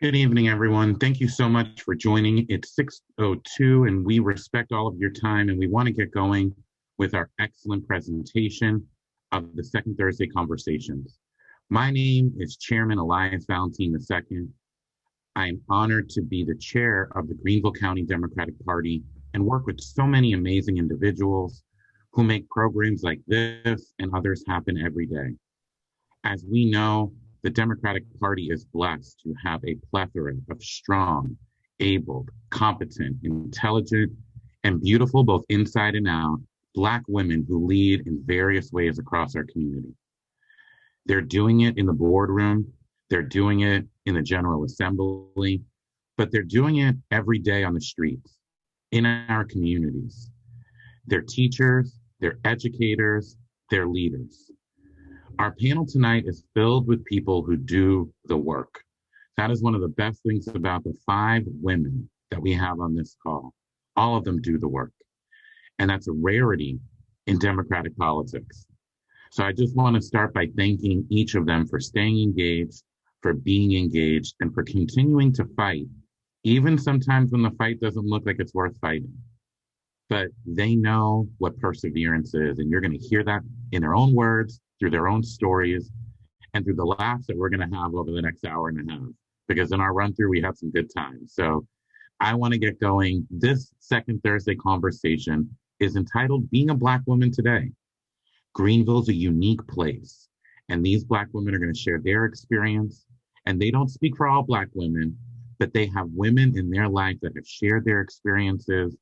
Good evening, everyone. Thank you so much for joining. It's 6:02, and we respect all of your time, and we want to get going with our excellent presentation of the Second Thursday Conversations. My name is Chairman Elias Valentine II. I am honored to be the chair of the Greenville County Democratic Party and work with so many amazing individuals who make programs like this and others happen every day. As we know, the Democratic Party is blessed to have a plethora of strong, able, competent, intelligent, and beautiful, both inside and out, Black women who lead in various ways across our community. They're doing it in the boardroom, they're doing it in the General Assembly, but they're doing it every day on the streets, in our communities. They're teachers, they're educators, they're leaders. Our panel tonight is filled with people who do the work. That is one of the best things about the 5 women that we have on this call. All of them do the work. And that's a rarity in democratic politics. So I just want to start by thanking each of them for staying engaged, for being engaged, and for continuing to fight, even sometimes when the fight doesn't look like it's worth fighting. But they know what perseverance is, and you're going to hear that in their own words, through their own stories, and through the laughs that we're going to have over the next hour and a half. Because in our run through, we have some good times. So I want to get going. This Second Thursday conversation is entitled Being a Black Woman Today. Greenville's a unique place, and these Black women are going to share their experience. And they don't speak for all Black women, but they have women in their life that have shared their experiences,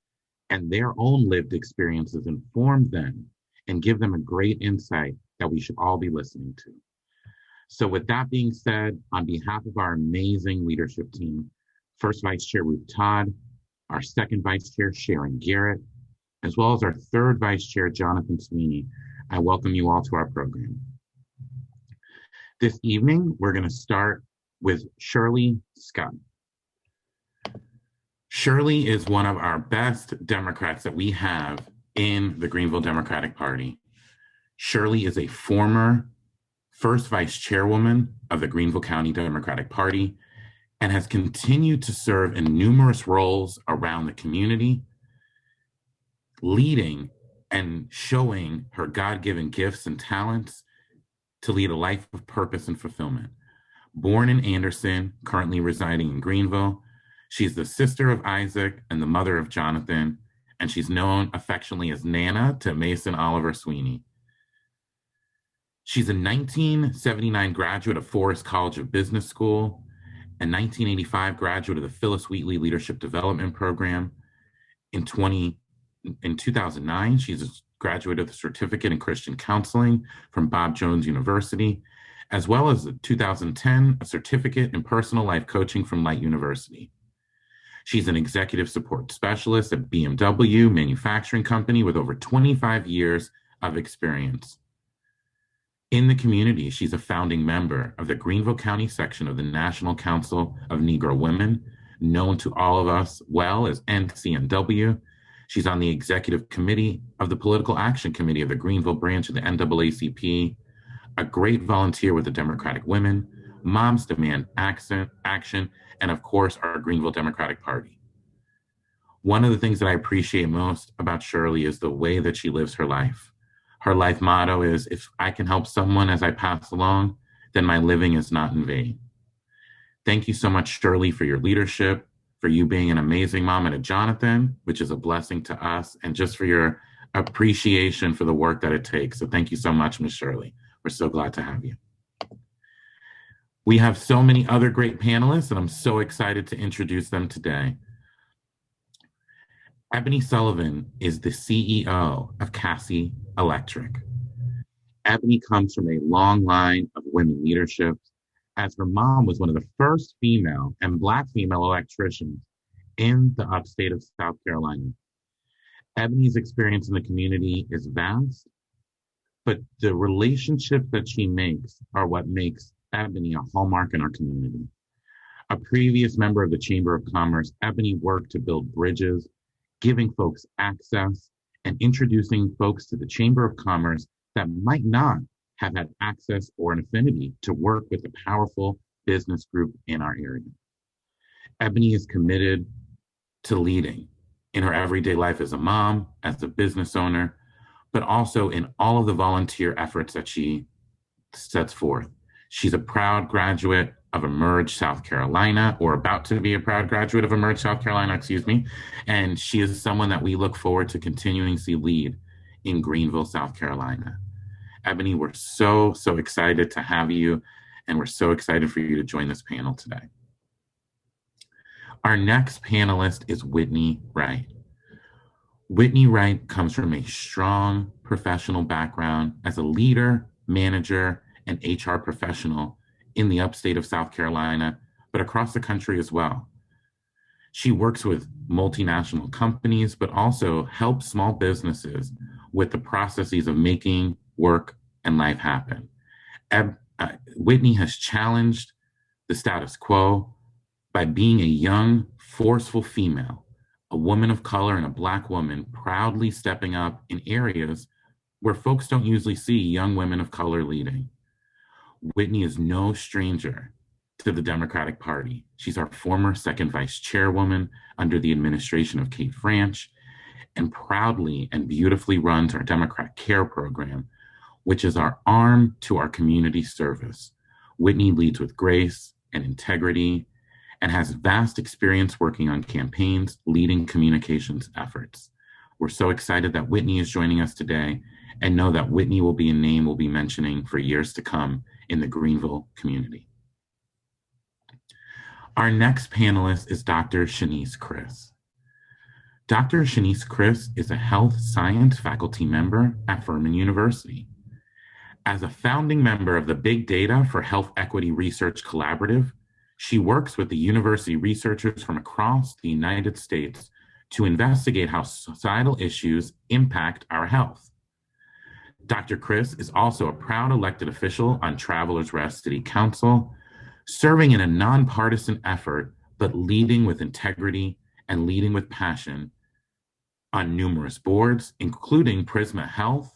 and their own lived experiences inform them and give them a great insight that we should all be listening to. So with that being said, on behalf of our amazing leadership team, First Vice Chair Ruth Todd, our Second Vice Chair Sharon Garrett, as well as our Third Vice Chair Jonathan Sweeney, I welcome you all to our program. This evening, we're going to start with Shirley Scott. Shirley is one of our best Democrats that we have in the Greenville Democratic Party. Shirley is a former first vice chairwoman of the Greenville County Democratic Party and has continued to serve in numerous roles around the community, leading and showing her God-given gifts and talents to lead a life of purpose and fulfillment. Born in Anderson, currently residing in Greenville, she's the sister of Isaac and the mother of Jonathan, and she's known affectionately as Nana to Mason Oliver Sweeney. She's a 1979 graduate of Forest College of Business School, a 1985 graduate of the Phyllis Wheatley Leadership Development Program. In 2009, she's a graduate of the Certificate in Christian Counseling from Bob Jones University, as well as in 2010, a certificate in personal life coaching from Light University. She's an executive support specialist at BMW Manufacturing Company with over 25 years of experience. In the community, she's a founding member of the Greenville County section of the National Council of Negro Women, known to all of us well as NCNW. She's on the executive committee of the Political Action Committee of the Greenville branch of the NAACP, a great volunteer with the Democratic Women, Moms Demand Action, and of course, our Greenville Democratic Party. One of the things that I appreciate most about Shirley is the way that she lives her life. Her life motto is, if I can help someone as I pass along, then my living is not in vain. Thank you so much, Shirley, for your leadership, for you being an amazing mom and a Jonathan, which is a blessing to us, and just for your appreciation for the work that it takes. So thank you so much, Ms. Shirley. We're so glad to have you. We have so many other great panelists, and I'm so excited to introduce them today. Ebony Sullivan is the CEO of Cassie Electric. Ebony comes from a long line of women leadership, as her mom was one of the first female and Black female electricians in the upstate of South Carolina. Ebony's experience in the community is vast, but the relationships that she makes are what makes Ebony a hallmark in our community. A previous member of the Chamber of Commerce, Ebony worked to build bridges, giving folks access and introducing folks to the Chamber of Commerce that might not have had access or an affinity to work with a powerful business group in our area. Ebony is committed to leading in her everyday life as a mom, as a business owner, but also in all of the volunteer efforts that she sets forth. She's a proud graduate of Emerge, South Carolina, or about to be a proud graduate of Emerge, South Carolina, excuse me. And she is someone that we look forward to continuing to lead in Greenville, South Carolina. Ebony, we're so excited to have you, and we're so excited for you to join this panel today. Our next panelist is Whitney Wright. Whitney Wright comes from a strong professional background as a leader, manager, and HR professional in the upstate of South Carolina, but across the country as well. She works with multinational companies, but also helps small businesses with the processes of making work and life happen. Whitney has challenged the status quo by being a young, forceful female, a woman of color and a Black woman proudly stepping up in areas where folks don't usually see young women of color leading. Whitney is no stranger to the Democratic Party. She's our former second vice chairwoman under the administration of Kate Franch, and proudly and beautifully runs our Democrat Care program, which is our arm to our community service. Whitney leads with grace and integrity and has vast experience working on campaigns, leading communications efforts. We're so excited that Whitney is joining us today, and know that Whitney will be a name we'll be mentioning for years to come in the Greenville community. Our next panelist is Dr. Shaniece Criss. Dr. Shaniece Criss is a health science faculty member at Furman University. As a founding member of the Big Data for Health Equity Research Collaborative, she works with the university researchers from across the United States to investigate how societal issues impact our health. Dr. Criss is also a proud elected official on Travelers Rest City Council, serving in a nonpartisan effort, but leading with integrity and leading with passion on numerous boards, including Prisma Health,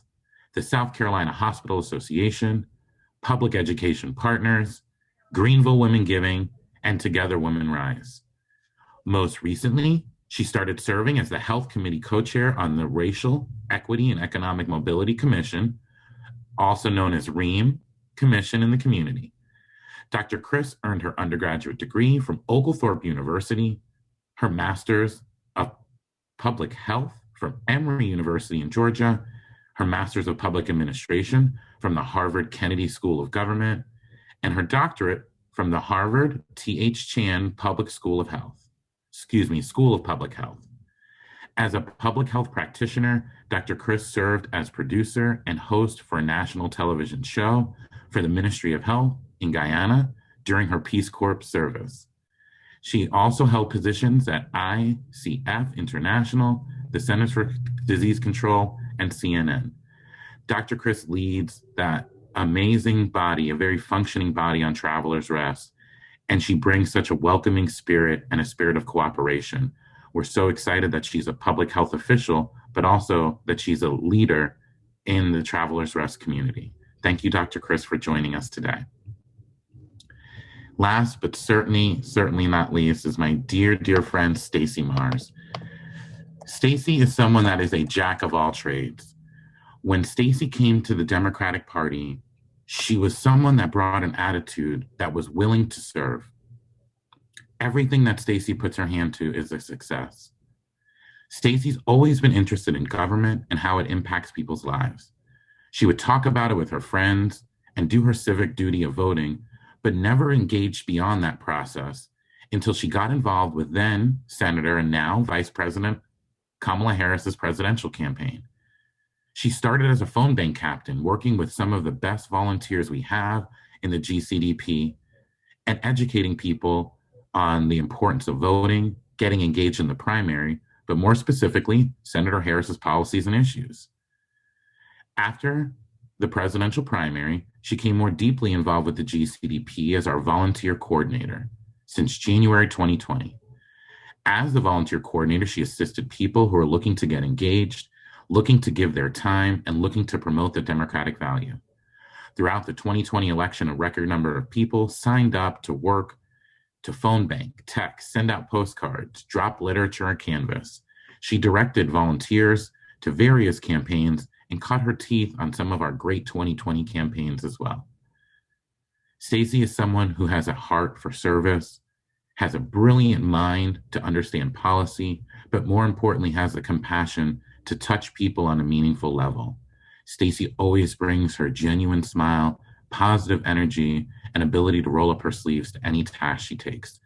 the South Carolina Hospital Association, Public Education Partners, Greenville Women Giving, and Together Women Rise. Most recently, she started serving as the Health Committee co-chair on the Racial Equity and Economic Mobility Commission, also known as REAM, Commission in the Community. Dr. Criss earned her undergraduate degree from Oglethorpe University, her master's of public health from Emory University in Georgia, her master's of public administration from the Harvard Kennedy School of Government, and her doctorate from the Harvard T.H. Chan School of Public Health. As a public health practitioner, Dr. Criss served as producer and host for a national television show for the Ministry of Health in Guyana during her Peace Corps service. She also held positions at ICF International, the Centers for Disease Control, and CNN. Dr. Criss leads that amazing body, a very functioning body on Travelers Rest, and she brings such a welcoming spirit and a spirit of cooperation. We're so excited that she's a public health official, but also that she's a leader in the Travelers Rest community. Thank you, Dr. Criss, for joining us today. Last, but certainly not least, is my dear friend, Stacey Mars. Stacey is someone that is a jack of all trades. When Stacey came to the Democratic Party, she was someone that brought an attitude that was willing to serve. Everything that Stacey puts her hand to is a success. Stacey's always been interested in government and how it impacts people's lives. She would talk about it with her friends and do her civic duty of voting, but never engaged beyond that process until she got involved with then Senator and now Vice President Kamala Harris's presidential campaign. She started as a phone bank captain, working with some of the best volunteers we have in the GCDP and educating people on the importance of voting, getting engaged in the primary, but more specifically, Senator Harris's policies and issues. After the presidential primary, she came more deeply involved with the GCDP as our volunteer coordinator since January 2020. As the volunteer coordinator, she assisted people who are looking to get engaged, looking to give their time, and looking to promote the democratic value. Throughout the 2020 election, a record number of people signed up to work to phone bank, text, send out postcards, drop literature on Canvas. She directed volunteers to various campaigns and cut her teeth on some of our great 2020 campaigns as well. Stacey is someone who has a heart for service, has a brilliant mind to understand policy, but more importantly, has the compassion to touch people on a meaningful level. Stacey always brings her genuine smile, positive energy, and ability to roll up her sleeves to any task she takes.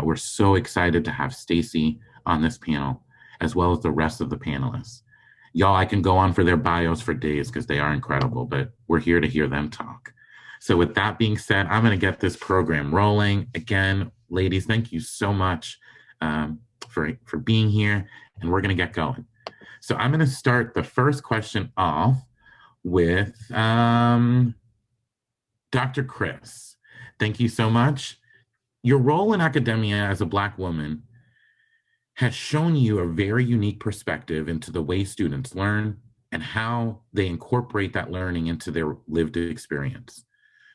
We're so excited to have Stacey on this panel, as well as the rest of the panelists. Y'all, I can go on for their bios for days because they are incredible, but we're here to hear them talk. So with that being said, I'm going to get this program rolling. Again, ladies, thank you so much for being here, and we're going to get going. So I'm going to start the first question off with Dr. Criss. Thank you so much. Your role in academia as a Black woman has shown you a very unique perspective into the way students learn and how they incorporate that learning into their lived experience.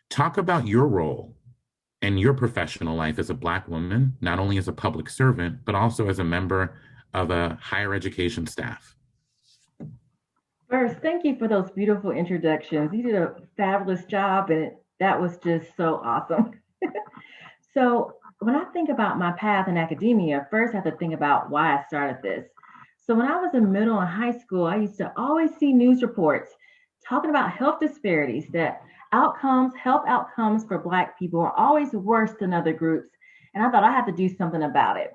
Talk about your role and your professional life as a Black woman, not only as a public servant, but also as a member of a higher education staff. First, thank you for those beautiful introductions. You did a fabulous job, and that was just so awesome. So when I think about my path in academia, first I have to think about why I started this. So when I was in middle and high school, I used to always see news reports talking about health disparities, that health outcomes for Black people are always worse than other groups. And I thought I had to do something about it.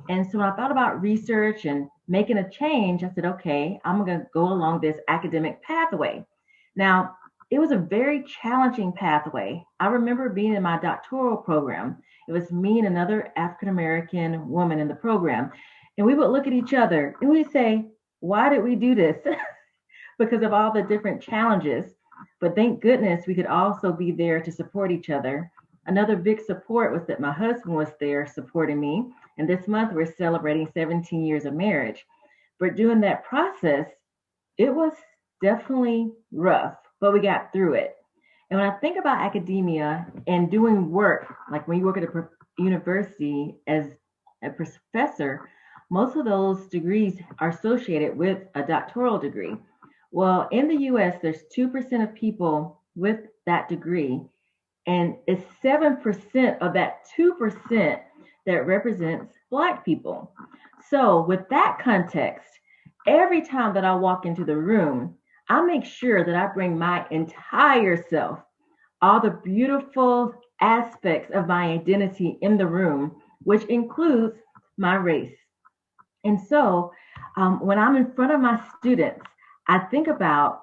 And so when I thought about research and making a change, I said, okay, I'm going to go along this academic pathway. Now, it was a very challenging pathway. I remember being in my doctoral program. It was me and another African-American woman in the program. And we would look at each other and we'd say, why did we do this? Because of all the different challenges. But thank goodness we could also be there to support each other. Another big support was that my husband was there supporting me. And this month we're celebrating 17 years of marriage. But during that process, it was definitely rough, but we got through it. And when I think about academia and doing work, like when you work at a university as a professor, most of those degrees are associated with a doctoral degree. Well, in the US, there's 2% of people with that degree, and it's 7% of that 2% that represents Black people. So with that context, every time that I walk into the room, I make sure that I bring my entire self, all the beautiful aspects of my identity in the room, which includes my race. And so when I'm in front of my students, I think about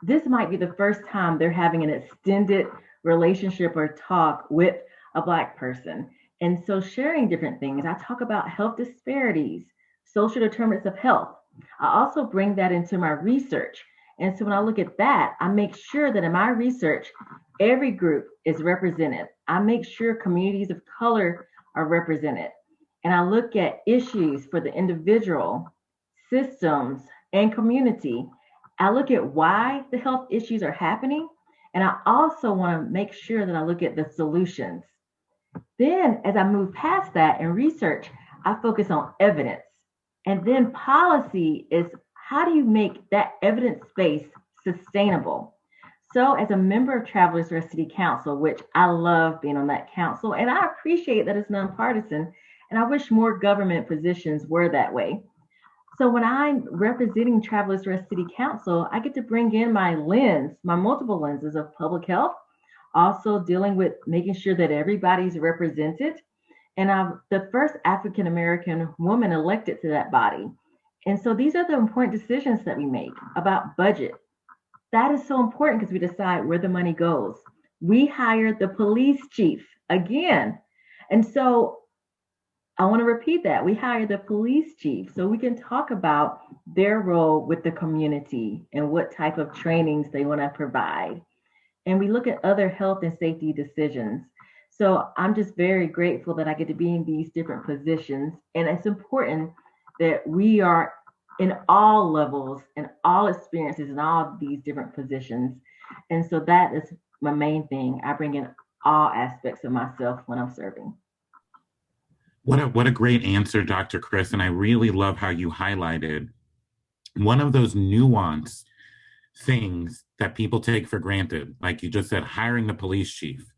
this might be the first time they're having an extended relationship or talk with a Black person. And so sharing different things, I talk about health disparities, social determinants of health. I also bring that into my research. And so when I look at that, I make sure that in my research, every group is represented. I make sure communities of color are represented. And I look at issues for the individual, systems, and community. I look at why the health issues are happening. And I also want to make sure that I look at the solutions. Then as I move past that in research, I focus on evidence. And then policy is, how do you make that evidence base sustainable? So as a member of Travelers Rest City Council, which I love being on that council, and I appreciate that it's nonpartisan, and I wish more government positions were that way. So when I'm representing Travelers Rest City Council, I get to bring in my lens, my multiple lenses of public health, also dealing with making sure that everybody's represented. And I'm the first African-American woman elected to that body. And so these are the important decisions that we make about budget. That is so important because we decide where the money goes. We hired the police chief again. And so I want to repeat that. We hired the police chief so we can talk about their role with the community and what type of trainings they want to provide. And we look at other health and safety decisions. So I'm just very grateful that I get to be in these different positions. And it's important that we are in all levels and all experiences in all of these different positions. And so that is my main thing. I bring in all aspects of myself when I'm serving. What a great answer, Dr. Criss. And I really love how you highlighted one of those nuanced things that people take for granted. Like you just said, hiring the police chief.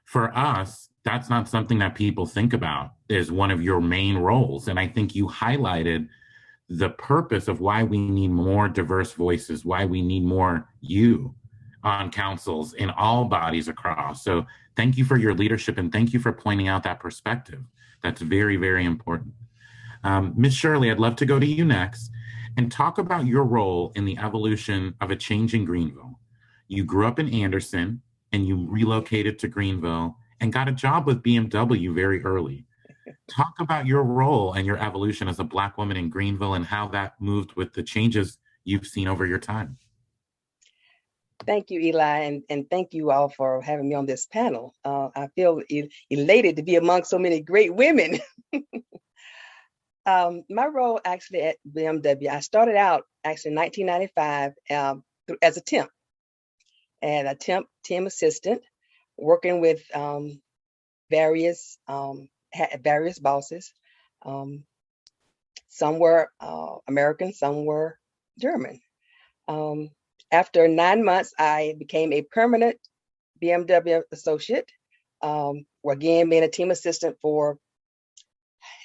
For us, that's not something that people think about as one of your main roles. And I think you highlighted the purpose of why we need more diverse voices, why we need more you on councils in all bodies across. So thank you for your leadership and thank you for pointing out that perspective. That's very, very important. Ms. Shirley, I'd love to go to you next and talk about your role in the evolution of a changing Greenville. You grew up in Anderson and you relocated to Greenville and got a job with BMW very early. Talk about your role and your evolution as a Black woman in Greenville and how that moved with the changes you've seen over your time. Thank you, Eli, and thank you all for having me on this panel. I feel elated to be among so many great women. My role actually at BMW, I started out actually in 1995 as a temp, and a temp team assistant, working with various bosses. Some were American, some were German. After 9 months, I became a permanent BMW associate, again, being a team assistant for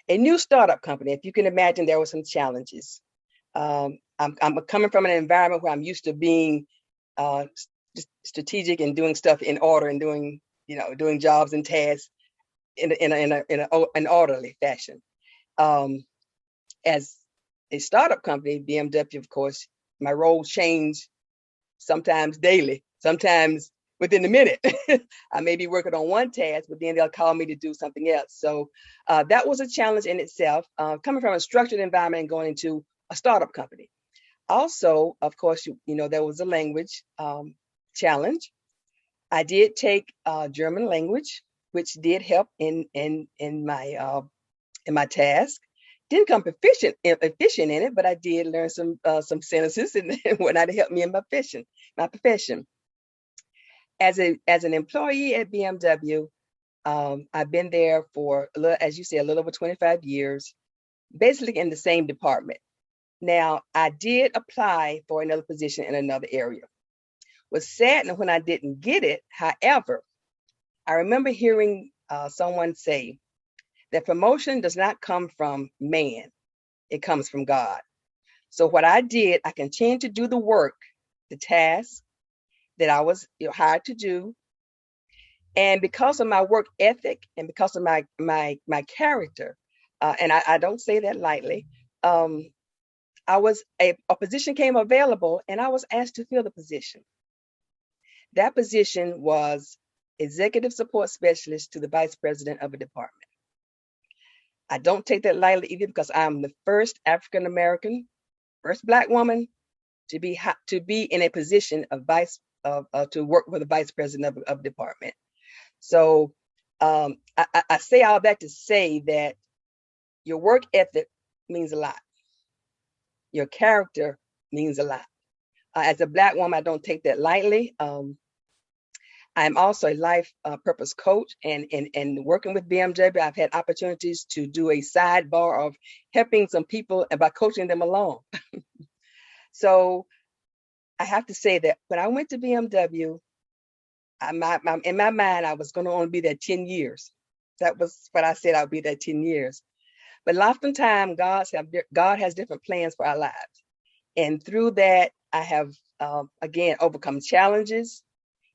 a new startup company. If you can imagine, there were some challenges. I'm coming from an environment where I'm used to being strategic and doing stuff in order and doing jobs and tasks in an orderly fashion. As a startup company, BMW, of course, my roles change sometimes daily, sometimes within a minute. I may be working on one task, but then they'll call me to do something else. So that was a challenge in itself, coming from a structured environment and going into a startup company. Also, of course, there was a language challenge. I did take German language, which did help in my task. Didn't come efficient in it, but I did learn some sentences and whatnot to help me in my profession. As an employee at BMW, I've been there for, as you say, a little over 25 years, basically in the same department. Now, I did apply for another position in another area. Was saddened when I didn't get it. However, I remember hearing someone say that promotion does not come from man, it comes from God. So what I did, I continued to do the work, the task that I was hired to do. And because of my work ethic and because of my character, and I don't say that lightly, a position came available and I was asked to fill the position. That position was executive support specialist to the vice president of a department. I don't take that lightly either, because I'm the first African-American, first Black woman to be in a position of to work with the vice president of a department. So I say all that to say that your work ethic means a lot. Your character means a lot. As a Black woman, I don't take that lightly. I'm also a life purpose coach, and working with BMW, I've had opportunities to do a sidebar of helping some people and by coaching them along. So I have to say that when I went to BMW, in my mind, I was going to only be there 10 years. That was what I said, I'll be there 10 years. But oftentimes, God has different plans for our lives. And through that, I have, again, overcome challenges,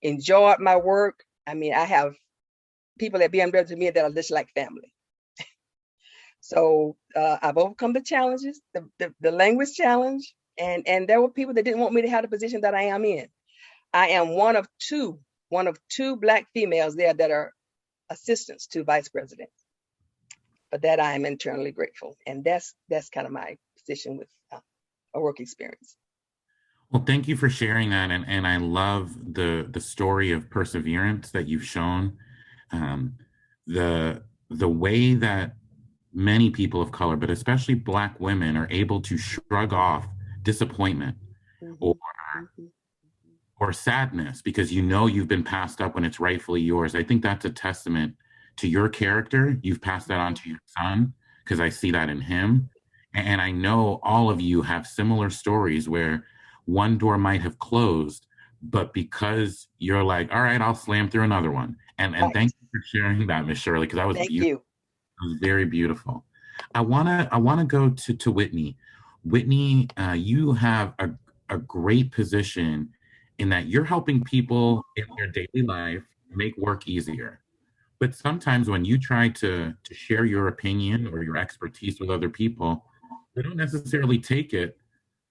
enjoyed my work. I mean, I have people at BMW to me that are just like family. So I've overcome the challenges, the language challenge, and there were people that didn't want me to have the position that I am in. I am one of two Black females there that are assistants to vice presidents. For that, I am internally grateful, and that's kind of my position with a work experience. Well, thank you for sharing that, and I love the story of perseverance that you've shown. The way that many people of color, but especially Black women, are able to shrug off disappointment or or sadness because you know you've been passed up when it's rightfully yours. I think that's a testament to your character. You've passed that on to your son because I see that in him. And I know all of you have similar stories where one door might have closed, but because you're like, all right, I'll slam through another one. And Right. thank you for sharing that, Miss Shirley, because that was Thank beautiful. you. It was very beautiful. I wanna go to Whitney. Whitney, you have a great position in that you're helping people in their daily life make work easier. But sometimes when you try to share your opinion or your expertise with other people, they don't necessarily take it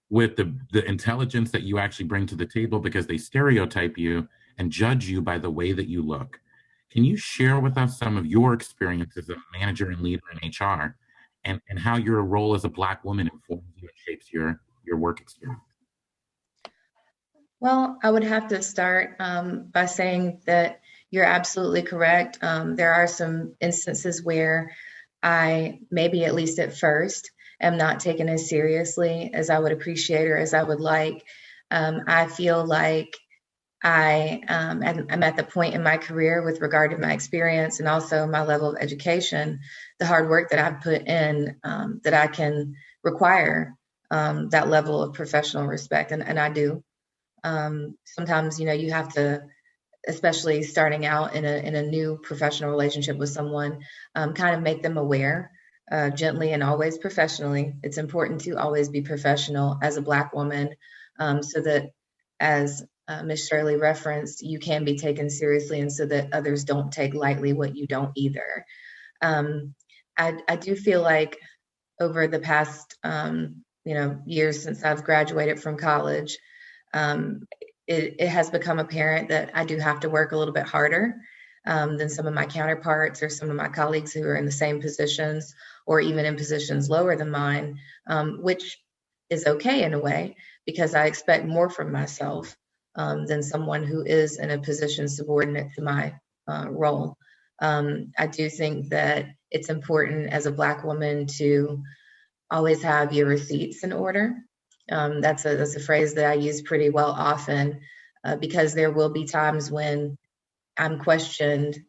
with the intelligence that you actually bring to the table because they stereotype you and judge you by the way that you look. Can you share with us some of your experiences as a manager and leader in HR and how your role as a Black woman informs you and shapes your work experience? Well, I would have to start by saying that you're absolutely correct. There are some instances where I, maybe at least at first, am not taken as seriously as I would appreciate or as I would like. I feel like I'm at the point in my career with regard to my experience and also my level of education, the hard work that I've put in, that I can require that level of professional respect, and I do. Sometimes, you have to, especially starting out in a new professional relationship with someone, kind of make them aware, gently and always professionally. It's important to always be professional as a Black woman, so that, as Ms. Shirley referenced, you can be taken seriously, and so that others don't take lightly what you don't either. I do feel like over the past years since I've graduated from college, it has become apparent that I do have to work a little bit harder than some of my counterparts or some of my colleagues who are in the same positions or even in positions lower than mine, which is okay in a way because I expect more from myself than someone who is in a position subordinate to my role. I do think that it's important as a Black woman to always have your receipts in order. That's a phrase that I use pretty well often because there will be times when I'm questioned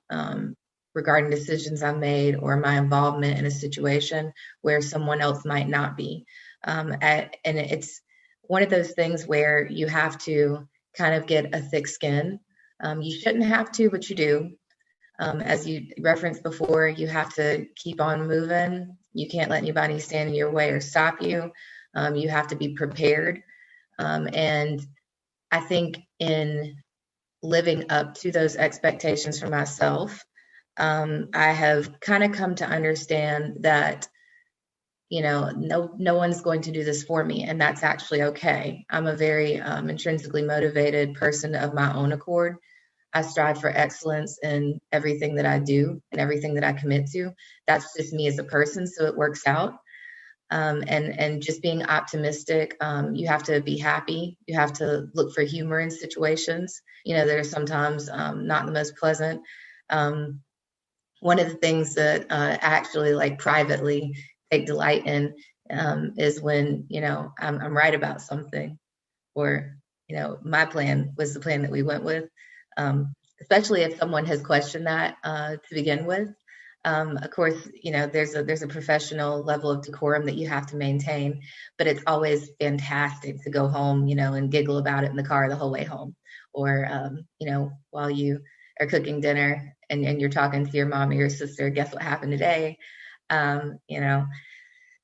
regarding decisions I made or my involvement in a situation where someone else might not be. And it's one of those things where you have to kind of get a thick skin. You shouldn't have to, but you do. As you referenced before, you have to keep on moving. You can't let anybody stand in your way or stop you. You have to be prepared. And I think in living up to those expectations for myself, I have kind of come to understand that, no one's going to do this for me, and that's actually okay. I'm a very intrinsically motivated person of my own accord. I strive for excellence in everything that I do and everything that I commit to. That's just me as a person, so it works out. And just being optimistic. You have to be happy. You have to look for humor in situations, that are sometimes not the most pleasant. One of the things that I actually like privately take delight in is when, I'm right about something, or, my plan was the plan that we went with, especially if someone has questioned that to begin with. Of course, there's a professional level of decorum that you have to maintain, but it's always fantastic to go home, and giggle about it in the car the whole way home, or while you are cooking dinner and you're talking to your mom or your sister, guess what happened today?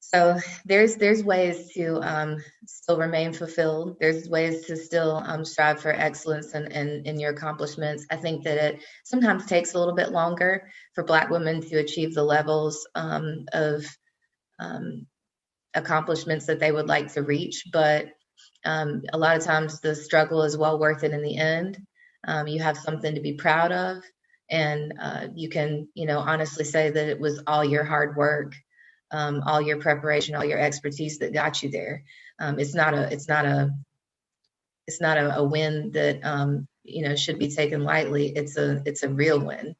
So there's ways to still remain fulfilled. There's ways to still strive for excellence in your accomplishments. I think that it sometimes takes a little bit longer for Black women to achieve the levels of accomplishments that they would like to reach. But a lot of times the struggle is well worth it in the end. You have something to be proud of. And you can, honestly say that it was all your hard work, all your preparation, all your expertise that got you there. It's not a win that should be taken lightly. It's a real win.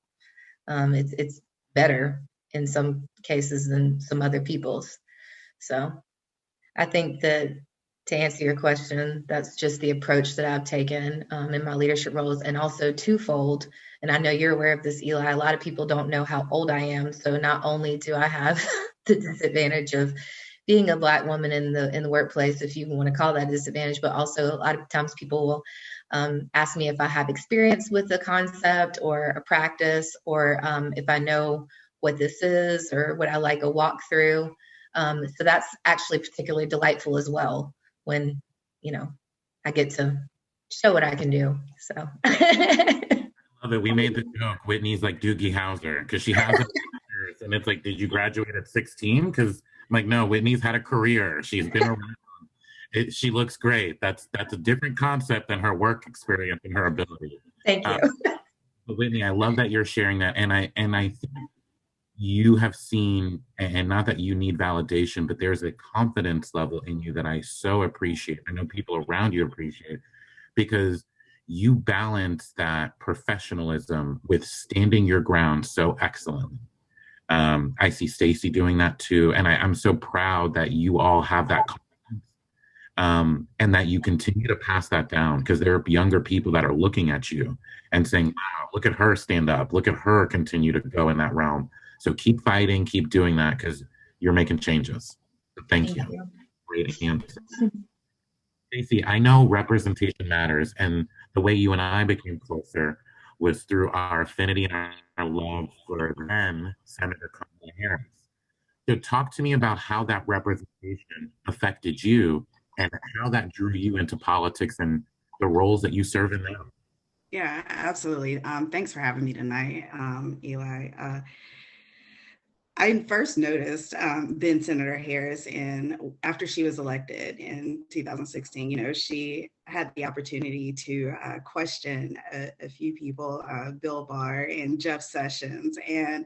It's better in some cases than some other people's. So I think that to answer your question, that's just the approach that I've taken in my leadership roles, and also twofold. And I know you're aware of this, Eli. A lot of people don't know how old I am. So not only do I have the disadvantage of being a Black woman in the workplace, if you want to call that a disadvantage, but also a lot of times people will ask me if I have experience with a concept or a practice, or if I know what this is or would I like a walkthrough. So that's actually particularly delightful as well when, I get to show what I can do. So. Love it. We made the joke. Whitney's like Doogie Howser because she has a career. And it's like, did you graduate at 16? Because I'm like, no, Whitney's had a career. She's been around. She looks great. That's a different concept than her work experience and her ability. Thank you. But Whitney, I love that you're sharing that. And I think you have seen, and not that you need validation, but there's a confidence level in you that I so appreciate. I know people around you appreciate, because you balance that professionalism with standing your ground so excellently. I see Stacey doing that too. And I'm so proud that you all have that confidence, and that you continue to pass that down, because there are younger people that are looking at you and saying, wow, look at her stand up. Look at her continue to go in that realm. So keep fighting, keep doing that, because you're making changes. So thank you. Great answer. Stacey, I know representation matters, and the way you and I became closer was through our affinity and our love for then Senator Kamala Harris. So talk to me about how that representation affected you and how that drew you into politics and the roles that you serve in now. Yeah, absolutely. Thanks for having me tonight, Eli. I first noticed then Senator Harris after she was elected in 2016. She had the opportunity to question a few people, Bill Barr and Jeff Sessions. And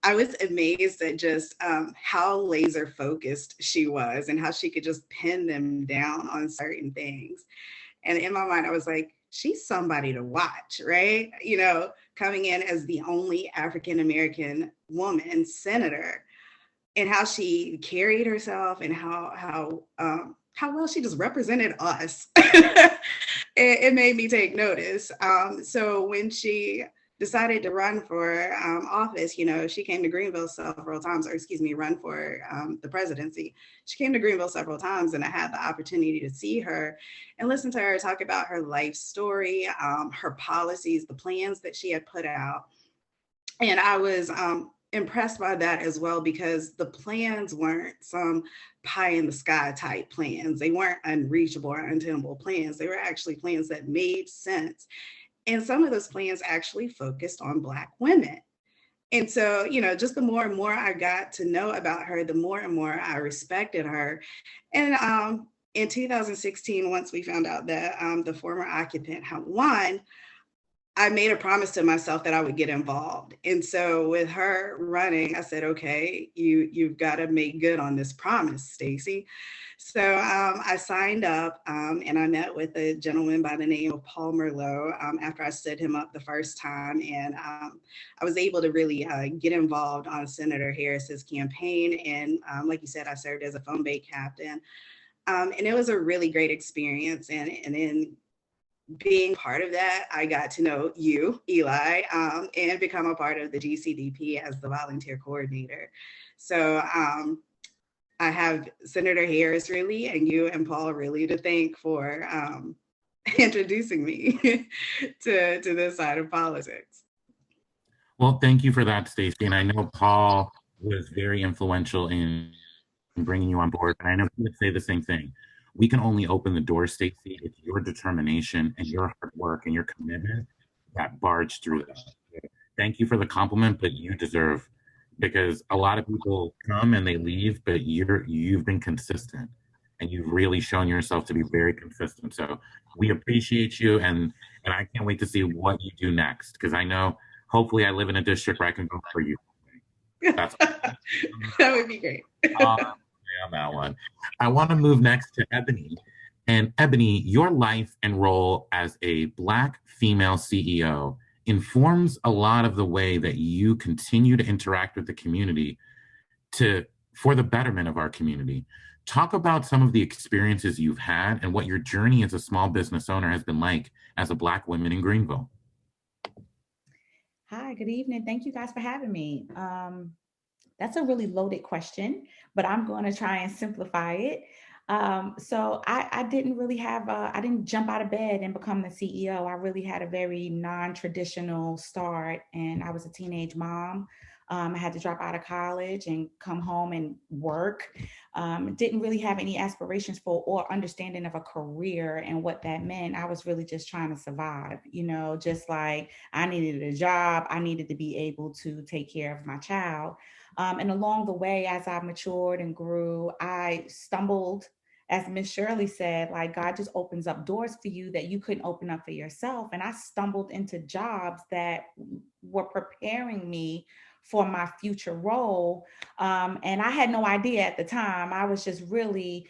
I was amazed at just how laser focused she was and how she could just pin them down on certain things. And in my mind, I was like, she's somebody to watch, right? Coming in as the only African-American woman senator, and how she carried herself and how well she just represented us. it made me take notice. So when she decided to run for office, she came to Greenville several times, run for the presidency. She came to Greenville several times, and I had the opportunity to see her and listen to her talk about her life story, her policies, the plans that she had put out. And I was impressed by that as well, because the plans weren't some pie in the sky type plans. They weren't unreachable or unattainable plans. They were actually plans that made sense. And some of those plans actually focused on Black women. And so, just the more and more I got to know about her, the more and more I respected her. And in 2016, once we found out that the former occupant had won, I made a promise to myself that I would get involved. And so with her running, I said, okay, you've got to make good on this promise, Stacey. So I signed up and I met with a gentleman by the name of Paul Merlot after I stood him up the first time. And I was able to really get involved on Senator Harris's campaign. And like you said, I served as a phone bank captain. And it was a really great experience. And then being part of that, I got to know you, Eli, and become a part of the GCDP as the volunteer coordinator. So I have Senator Harris really, and you and Paul really to thank for introducing me to this side of politics. Well, thank you for that, Stacey. And I know Paul was very influential in bringing you on board. And I know he would say the same thing. We can only open the door, Stacey, if your determination and your hard work and your commitment that barge through that. Thank you for the compliment, but you deserve, because a lot of people come and they leave, but you've been consistent and you've really shown yourself to be very consistent. So we appreciate you, and I can't wait to see what you do next, because I know hopefully I live in a district where I can vote for you. That's that would be great. On that one. I want to move next to Ebony. And Ebony, your life and role as a Black female CEO informs a lot of the way that you continue to interact with the community to for the betterment of our community. Talk about some of the experiences you've had and what your journey as a small business owner has been like as a Black woman in Greenville. Hi, good evening. Thank you guys for having me. That's a really loaded question, but I'm going to try and simplify it. So I didn't really have, I didn't jump out of bed and become the CEO. I really had a very non-traditional start, and I was a teenage mom. I had to drop out of college and come home and work. Didn't really have any aspirations for or understanding of a career and what that meant. I was really just trying to survive, just like I needed a job. I needed to be able to take care of my child. And along the way, as I matured and grew, I stumbled, as Miss Shirley said, like God just opens up doors for you that you couldn't open up for yourself. And I stumbled into jobs that were preparing me for my future role. And I had no idea at the time. I was just really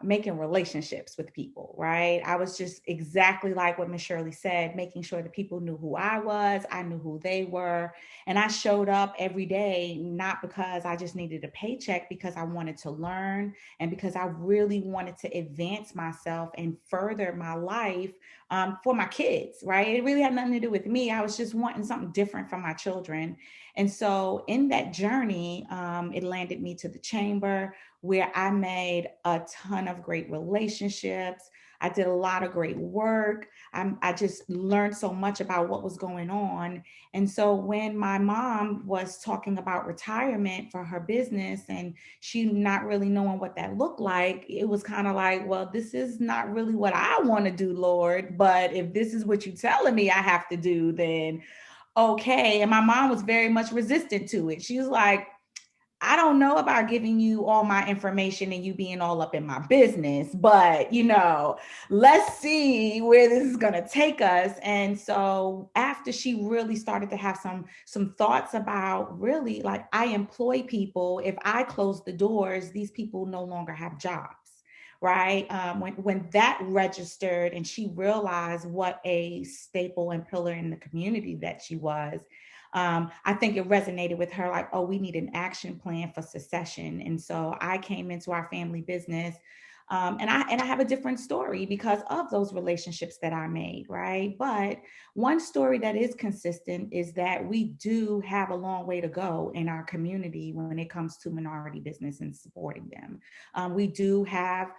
making relationships with people, right? I was just exactly like what Miss Shirley said, making sure that people knew who I was, I knew who they were. And I showed up every day, not because I just needed a paycheck, because I wanted to learn and because I really wanted to advance myself and further my life for my kids, right? It really had nothing to do with me. I was just wanting something different for my children. And so in that journey, it landed me to the chamber, where I made a ton of great relationships. I did a lot of great work. I just learned so much about what was going on. And so when my mom was talking about retirement for her business and she not really knowing what that looked like, it was kind of like, well, this is not really what I want to do, Lord. But if this is what you're telling me I have to do, then okay. And my mom was very much resistant to it. She was like, I don't know about giving you all my information and you being all up in my business, but let's see where this is going to take us. And so after she really started to have some thoughts about really, like, I employ people. If I close the doors, these people no longer have jobs. Right. When that registered and she realized what a staple and pillar in the community that she was, I think it resonated with her, like, oh, we need an action plan for succession. And so I came into our family business. And I have a different story because of those relationships that I made, right? But one story that is consistent is that we do have a long way to go in our community when it comes to minority business and supporting them. We do have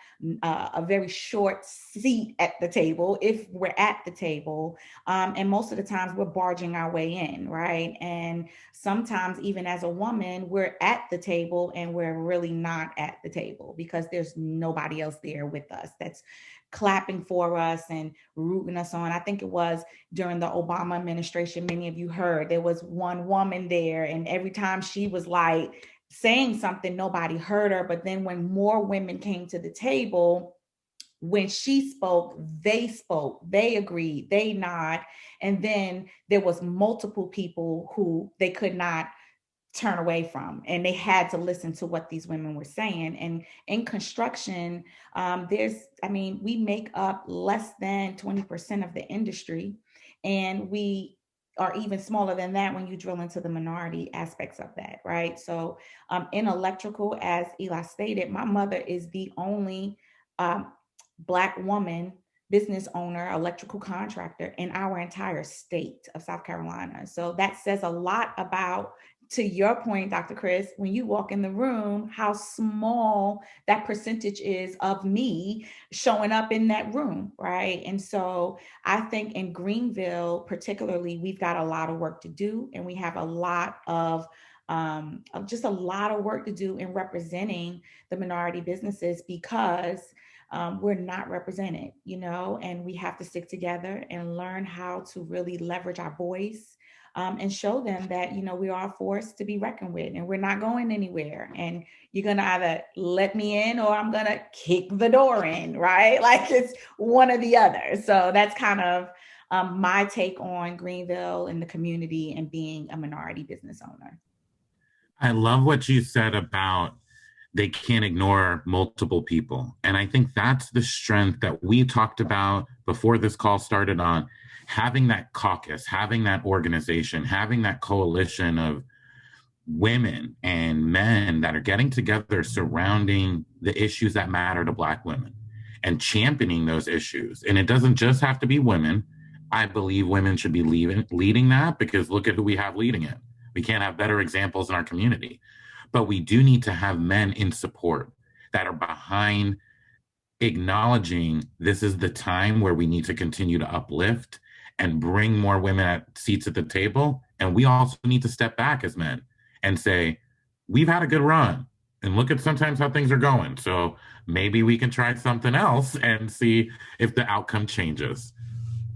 a very short seat at the table, if we're at the table. And most of the times we're barging our way in, right? And sometimes even as a woman, we're at the table and we're really not at the table because there's nobody else there with us that's clapping for us and rooting us on. I think it was during the Obama administration, many of you heard, there was one woman there, and every time she was like saying something, nobody heard her. But then when more women came to the table, when she spoke, they agreed, they nod. And then there was multiple people who they could not turn away from, and they had to listen to what these women were saying. And in construction, we make up less than 20% of the industry, and we are even smaller than that when you drill into the minority aspects of that, right? So in electrical, as Eli stated, my mother is the only Black woman business owner, electrical contractor in our entire state of South Carolina. So that says a lot about, to your point, Dr. Criss, when you walk in the room, how small that percentage is of me showing up in that room, right? And so I think in Greenville, particularly, we've got a lot of work to do, and we have a lot of just a lot of work to do in representing the minority businesses because we're not represented, and we have to stick together and learn how to really leverage our voice and show them that, we are a force to be reckoned with and we're not going anywhere. And you're going to either let me in or I'm going to kick the door in, right? Like it's one or the other. So that's kind of my take on Greenville and the community and being a minority business owner. I love what you said about they can't ignore multiple people. And I think that's the strength that we talked about before this call started on having that caucus, having that organization, having that coalition of women and men that are getting together surrounding the issues that matter to Black women and championing those issues. And it doesn't just have to be women. I believe women should be leading that, because look at who we have leading it. We can't have better examples in our community. But we do need to have men in support that are behind acknowledging this is the time where we need to continue to uplift and bring more women at seats at the table. And we also need to step back as men and say, we've had a good run and look at sometimes how things are going. So maybe we can try something else and see if the outcome changes.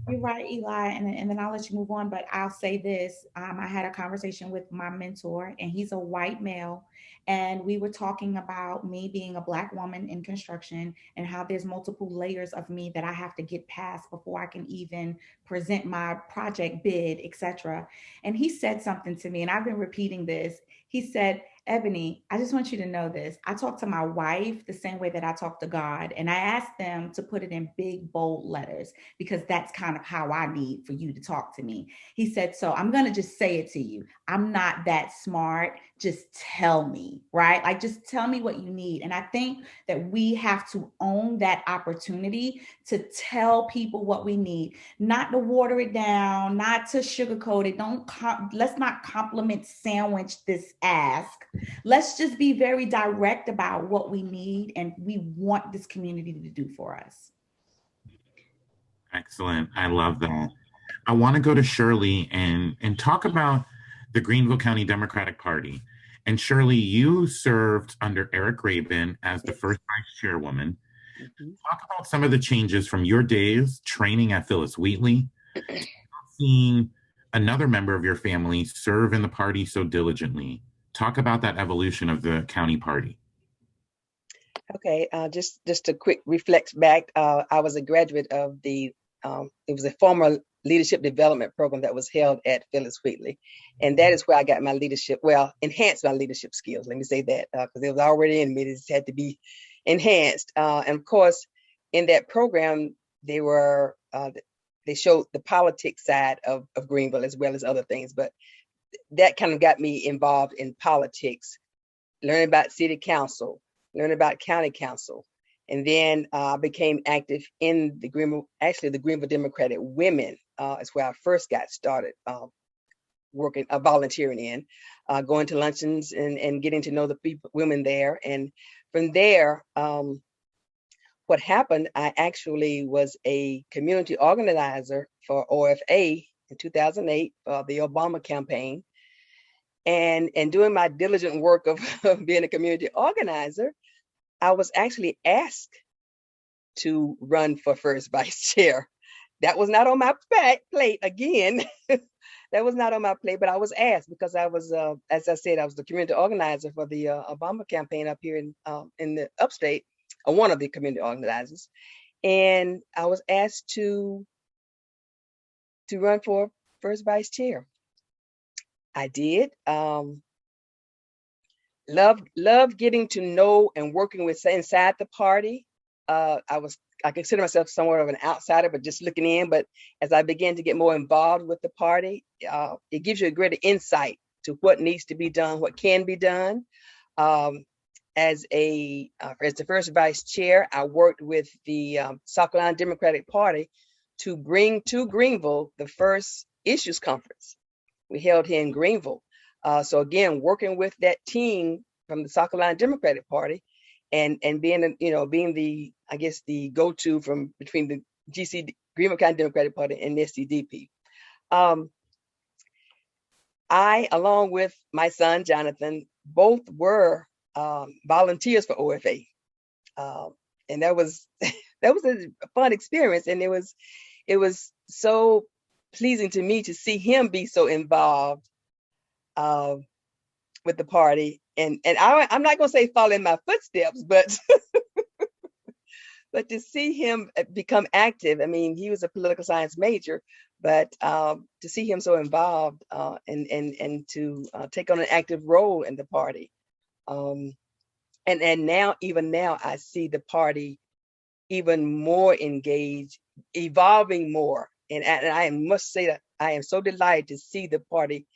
You're right, Eli, and then I'll let you move on. But I'll say this: I had a conversation with my mentor, and he's a white male, and we were talking about me being a Black woman in construction and how there's multiple layers of me that I have to get past before I can even present my project bid, etc. And he said something to me, and I've been repeating this. He said, Ebony, I just want you to know this. I talk to my wife the same way that I talk to God, and I asked them to put it in big, bold letters, because that's kind of how I need for you to talk to me. He said, so I'm going to just say it to you. I'm not that smart. Just tell me, right? Like, just tell me what you need. And I think that we have to own that opportunity to tell people what we need, not to water it down, not to sugarcoat it. Let's not compliment sandwich this ask. Let's just be very direct about what we need and we want this community to do for us. Excellent. I love that. I want to go to Shirley and talk about the Greenville County Democratic Party. And Shirley, you served under Eric Rabin as the first vice chairwoman. Mm-hmm. Talk about some of the changes from your days training at Phyllis Wheatley, seeing another member of your family serve in the party so diligently. Talk about that evolution of the county party. Okay, just a quick reflect back. I was a graduate of it was a former leadership development program that was held at Phyllis Wheatley. And that is where I got my enhanced my leadership skills. Let me say that, because it was already in me. It just had to be enhanced. And of course, in that program, they showed the politics side of Greenville as well as other things. But that kind of got me involved in politics, learning about city council, learning about county council. And then I became active in the Greenville Democratic Women. Is where I first got started volunteering in, going to luncheons and getting to know the women there. And from there, what happened, I actually was a community organizer for OFA in 2008 for the Obama campaign. And doing my diligent work of being a community organizer, I was actually asked to run for first vice chair. That was not on my plate again. That was not on my plate, but I was asked because I was, as I said, I was the community organizer for the Obama campaign up here in the upstate, one of the community organizers. And I was asked to run for first vice chair. I did. Love getting to know and working with inside the party. I consider myself somewhat of an outsider, but just looking in. But as I began to get more involved with the party, it gives you a greater insight to what needs to be done, what can be done. As the first vice chair, I worked with the South Carolina Democratic Party to bring to Greenville the first issues conference we held here in Greenville. So again, working with that team from the South Carolina Democratic Party, and being the, I guess, the go-to between the Greenville County Democratic Party and the SCDP. I, along with my son Jonathan, both were volunteers for OFA, and that was a fun experience, and it was so pleasing to me to see him be so involved with the party, and I'm not going to say follow in my footsteps, but but to see him become active. I mean, he was a political science major, but to see him so involved and to take on an active role in the party, and now I see the party even more engaged, evolving more, and I must say that I am so delighted to see the party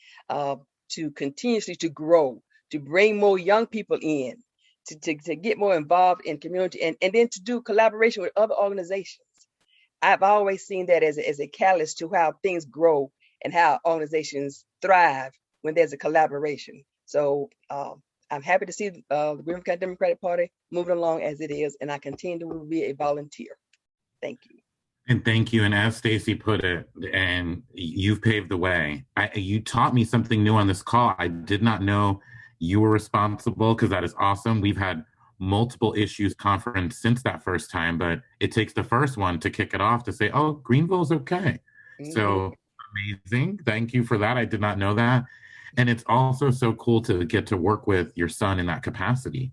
to continuously to grow, to bring more young people in, to get more involved in community, and then to do collaboration with other organizations. I've always seen that as a catalyst to how things grow and how organizations thrive when there's a collaboration. So I'm happy to see the Greenville County Democratic Party moving along as it is, and I continue to be a volunteer. Thank you. And thank you. And as Stacey put it, and you've paved the way. You taught me something new on this call. I did not know you were responsible, because that is awesome. We've had multiple issues conference since that first time, but it takes the first one to kick it off to say, oh, Greenville's okay. Mm-hmm. So amazing. Thank you for that. I did not know that. And it's also so cool to get to work with your son in that capacity.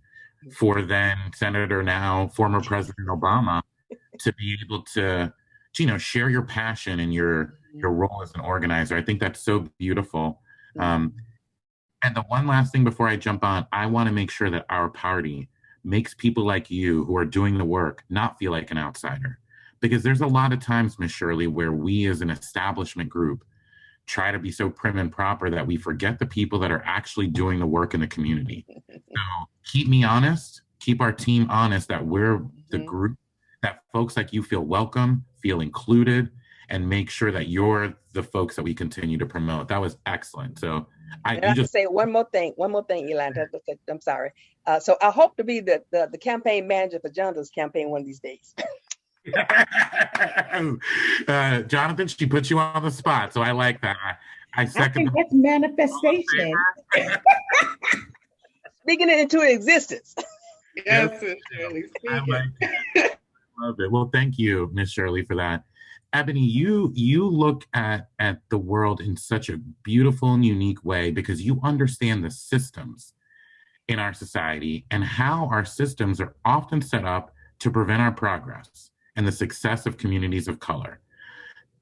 For then Senator, now former President Obama, to be able to, share your passion and your role as an organizer. I think that's so beautiful. And the one last thing before I jump on, I want to make sure that our party makes people like you who are doing the work not feel like an outsider. Because there's a lot of times, Ms. Shirley, where we as an establishment group try to be so prim and proper that we forget the people that are actually doing the work in the community. So keep me honest, keep our team honest, that we're the group that folks like you feel welcome, feel included, and make sure that you're the folks that we continue to promote. That was excellent. So I just say one more thing, Eli. I'm sorry. So I hope to be the campaign manager for Jonathan's campaign one of these days. Jonathan, she put you on the spot, so I like that. I second. I think that's manifestation. Speaking it into existence. Yes, I like it. Love it. Well, thank you, Miss Shirley, for that. Ebony, you look at the world in such a beautiful and unique way, because you understand the systems in our society and how our systems are often set up to prevent our progress and the success of communities of color.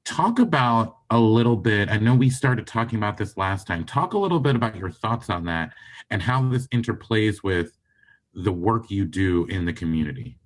Talk about a little bit, I know we started talking about this last time, talk a little bit about your thoughts on that and how this interplays with the work you do in the community.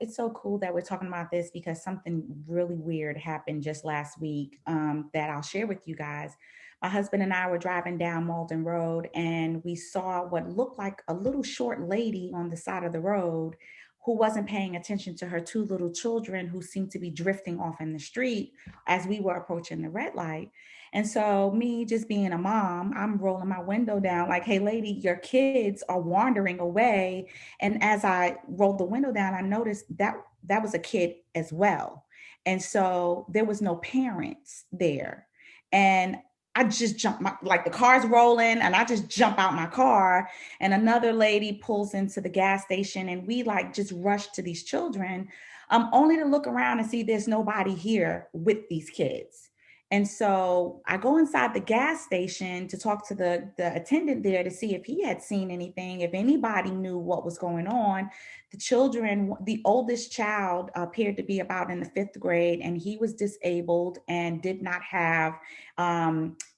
It's so cool that we're talking about this, because something really weird happened just last week that I'll share with you guys. My husband and I were driving down Malden Road, and we saw what looked like a little short lady on the side of the road who wasn't paying attention to her two little children who seemed to be drifting off in the street as we were approaching the red light. And so me just being a mom, I'm rolling my window down like, hey, lady, your kids are wandering away. And as I rolled the window down, I noticed that was a kid as well. And so there was no parents there. And I just jumped, like the car's rolling, and I just jump out my car, and another lady pulls into the gas station, and we like just rush to these children, only to look around and see there's nobody here with these kids. And so I go inside the gas station to talk to the attendant there to see if he had seen anything, if anybody knew what was going on. The children, the oldest child appeared to be about in the 5th grade, and he was disabled and did not have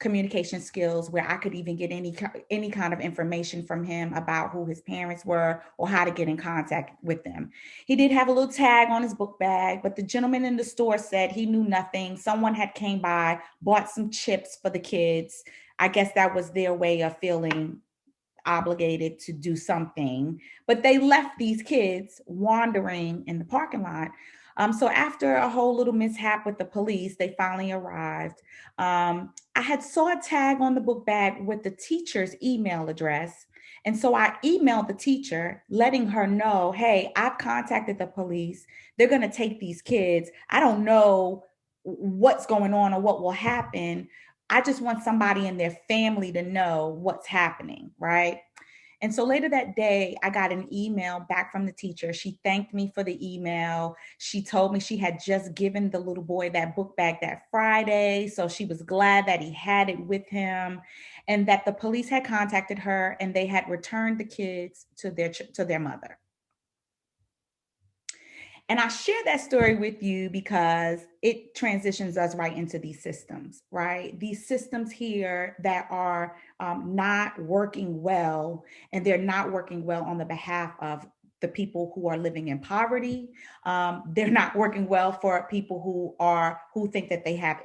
communication skills where I could even get any kind of information from him about who his parents were or how to get in contact with them. He did have a little tag on his book bag, but the gentleman in the store said he knew nothing. Someone had came by, bought some chips for the kids. I guess that was their way of feeling obligated to do something, but they left these kids wandering in the parking lot. So after a whole little mishap with the police, they finally arrived. I had saw a tag on the book bag with the teacher's email address. And so I emailed the teacher, letting her know, hey, I've contacted the police. They're going to take these kids. I don't know what's going on or what will happen. I just want somebody in their family to know what's happening, right? And so later that day, I got an email back from the teacher. She thanked me for the email. She told me she had just given the little boy that book bag that Friday. So she was glad that he had it with him, and that the police had contacted her and they had returned the kids to their mother. And I share that story with you because it transitions us right into these systems, right? These systems here that are not working well, and they're not working well on the behalf of the people who are living in poverty. They're not working well for people who think that they have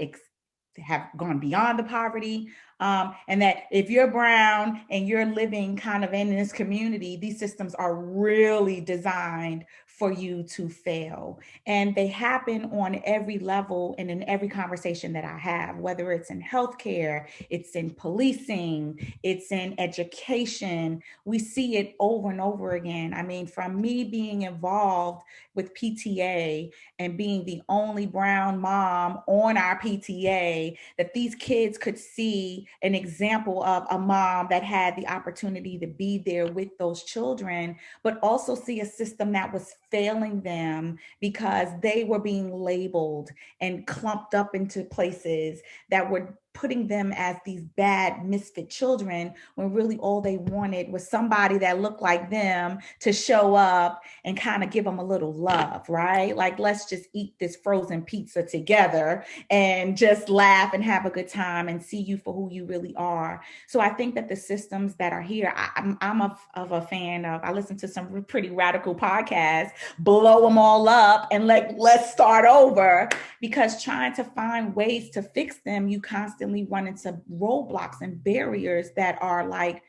have gone beyond the poverty. And that if you're brown and you're living kind of in this community, these systems are really designed for you to fail. And they happen on every level and in every conversation that I have, whether it's in healthcare, it's in policing, it's in education. We see it over and over again. I mean, from me being involved with PTA and being the only brown mom on our PTA, that these kids could see an example of a mom that had the opportunity to be there with those children, but also see a system that was failing them because they were being labeled and clumped up into places that were putting them as these bad misfit children, when really all they wanted was somebody that looked like them to show up and kind of give them a little love, right? Like, let's just eat this frozen pizza together and just laugh and have a good time and see you for who you really are. So I think that the systems that are here, I'm of a fan of, I listen to some pretty radical podcasts, blow them all up and let's start over, because trying to find ways to fix them, you constantly run into roadblocks and barriers that are like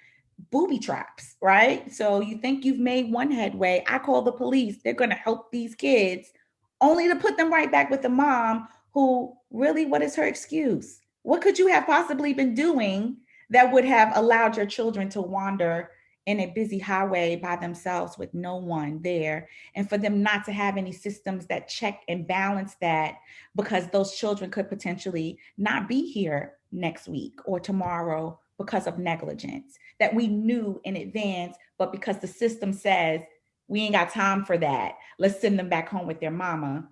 booby traps, right? So you think you've made one headway, I call the police, they're going to help these kids, only to put them right back with the mom who really, what is her excuse? What could you have possibly been doing that would have allowed your children to wander in a busy highway by themselves with no one there, and for them not to have any systems that check and balance that, because those children could potentially not be here next week or tomorrow because of negligence that we knew in advance, but because the system says we ain't got time for that, let's send them back home with their mama.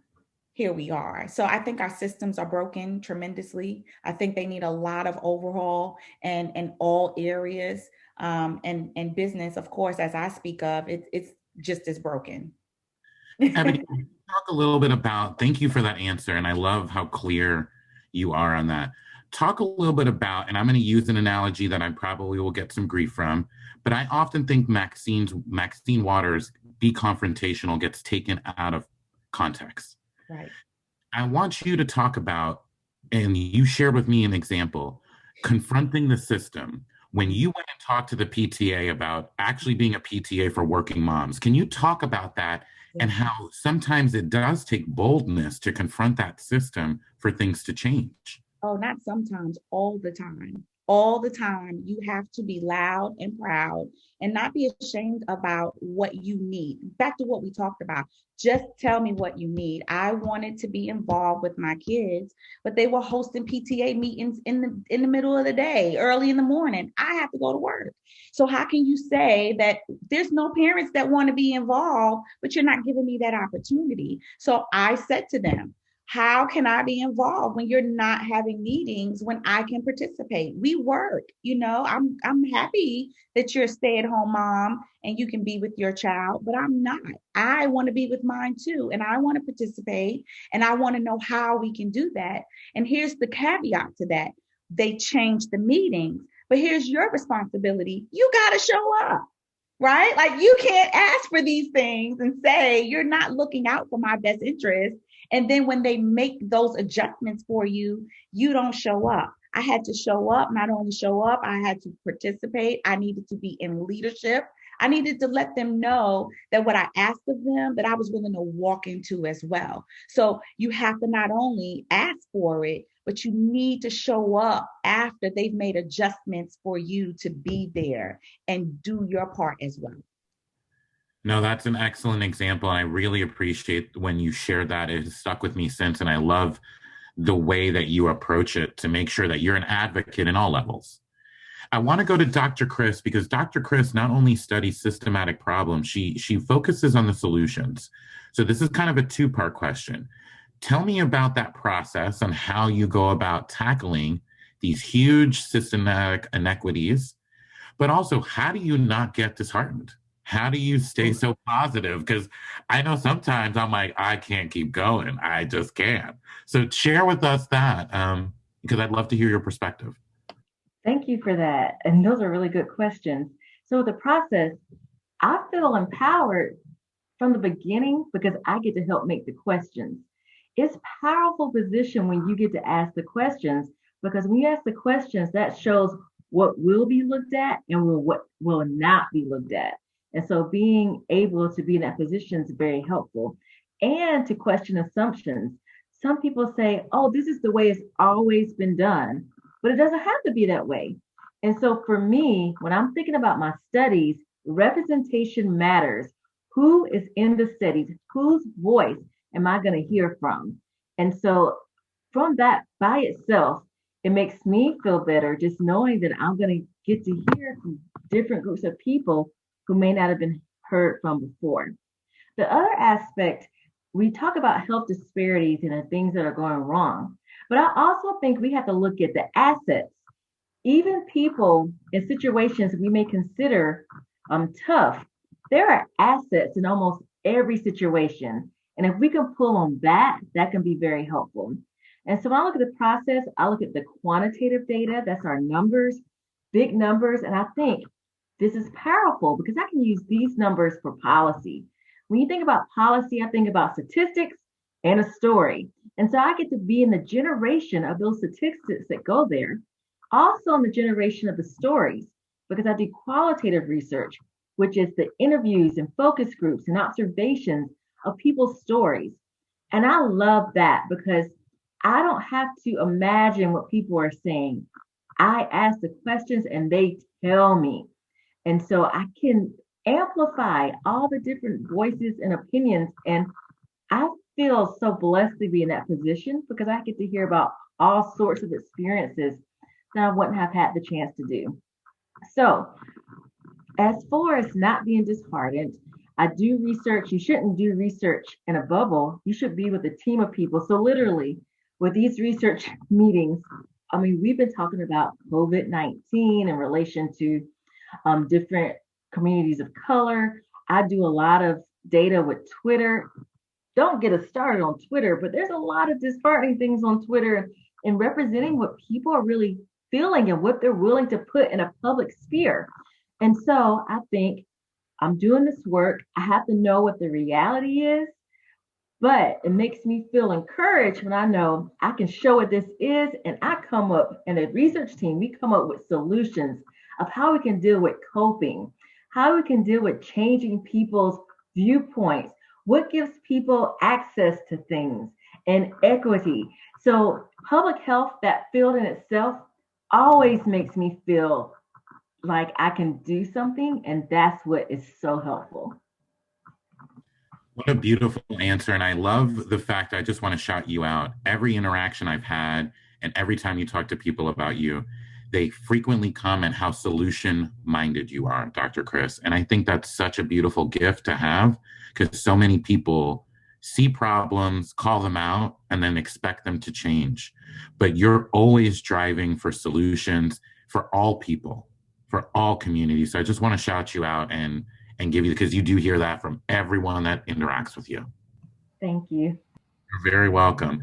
Here we are. So I think our systems are broken tremendously. I think they need a lot of overhaul and in all areas. And business, of course, as I speak of, it's just as broken. Ebony, talk a little bit about, thank you for that answer. And I love how clear you are on that. Talk a little bit about, and I'm going to use an analogy that I probably will get some grief from, but I often think Maxine Waters' Be Confrontational gets taken out of context. Right. I want you to talk about, and you shared with me an example, confronting the system. When you went and talked to the PTA about actually being a PTA for working moms, can you talk about that and how sometimes it does take boldness to confront that system for things to change? Oh, not sometimes, all the time. All the time, you have to be loud and proud and not be ashamed about what you need. Back to what we talked about. Just tell me what you need. I wanted to be involved with my kids, but they were hosting PTA meetings in the middle of the day, early in the morning. I have to go to work. So how can you say that there's no parents that want to be involved, but you're not giving me that opportunity? So I said to them, how can I be involved when you're not having meetings when I can participate? We work, I'm happy that you're a stay-at-home mom and you can be with your child, but I'm not. I want to be with mine too. And I want to participate and I want to know how we can do that. And here's the caveat to that. They changed the meetings, but here's your responsibility. You got to show up. Right? Like, you can't ask for these things and say, you're not looking out for my best interest. And then when they make those adjustments for you, you don't show up. I had to show up, not only show up, I had to participate. I needed to be in leadership. I needed to let them know that what I asked of them, that I was willing to walk into as well. So you have to not only ask for it, but you need to show up after they've made adjustments for you to be there and do your part as well. No, that's an excellent example. I really appreciate when you shared that. It has stuck with me since, and I love the way that you approach it to make sure that you're an advocate in all levels. I want to go to Dr. Criss because Dr. Criss not only studies systematic problems, she focuses on the solutions. So this is kind of a two-part question. Tell me about that process and how you go about tackling these huge systematic inequities, but also how do you not get disheartened? How do you stay so positive? Because I know sometimes I'm like, I can't keep going. I just can't. So share with us that because I'd love to hear your perspective. Thank you for that. And those are really good questions. So the process, I feel empowered from the beginning because I get to help make the questions. It's a powerful position when you get to ask the questions Because when you ask the questions, that shows what will be looked at and what will not be looked at. And so being able to be in that position is very helpful. And to question assumptions. Some people say, oh, this is the way it's always been done, but it doesn't have to be that way. And so for me, when I'm thinking about my studies, representation matters. Who is in the studies? Whose voice am I going to hear from? And so from that by itself, it makes me feel better just knowing that I'm going to get to hear from different groups of people who may not have been heard from before. The other aspect, we talk about health disparities and the things that are going wrong, but I also think we have to look at the assets. Even people in situations we may consider tough, there are assets in almost every situation. And if we can pull on that, that can be very helpful. And so when I look at the process, I look at the quantitative data, that's our numbers, big numbers. And I think this is powerful because I can use these numbers for policy. When you think about policy, I think about statistics and a story. And so I get to be in the generation of those statistics that go there, also in the generation of the stories, because I do qualitative research, which is the interviews and focus groups and observations of people's stories. And I love that because I don't have to imagine what people are saying. I ask the questions and they tell me. And so I can amplify all the different voices and opinions. And I feel so blessed to be in that position because I get to hear about all sorts of experiences that I wouldn't have had the chance to do. So as far as not being disheartened, I do research. You shouldn't do research in a bubble. You should be with a team of people. So literally with these research meetings, I mean, we've been talking about COVID-19 in relation to different communities of color. I do a lot of data with Twitter. Don't get us started on Twitter, but there's a lot of disheartening things on Twitter and representing what people are really feeling and what they're willing to put in a public sphere. And so I think I'm doing this work. I have to know what the reality is, but it makes me feel encouraged when I know I can show what this is. And I come up, and the research team, we come up with solutions of how we can deal with coping, how we can deal with changing people's viewpoints, what gives people access to things, and equity. So public health, that field in itself, always makes me feel like I can do something, and that's what is so helpful. What a beautiful answer. And I love the fact, I just want to shout you out. Every interaction I've had and every time you talk to people about you, they frequently comment how solution-minded you are, Dr. Criss. And I think that's such a beautiful gift to have because so many people see problems, call them out, and then expect them to change. But you're always driving for solutions for all people, for all communities. So I just want to shout you out and give you, because you do hear that from everyone that interacts with you. Thank you. You're very welcome.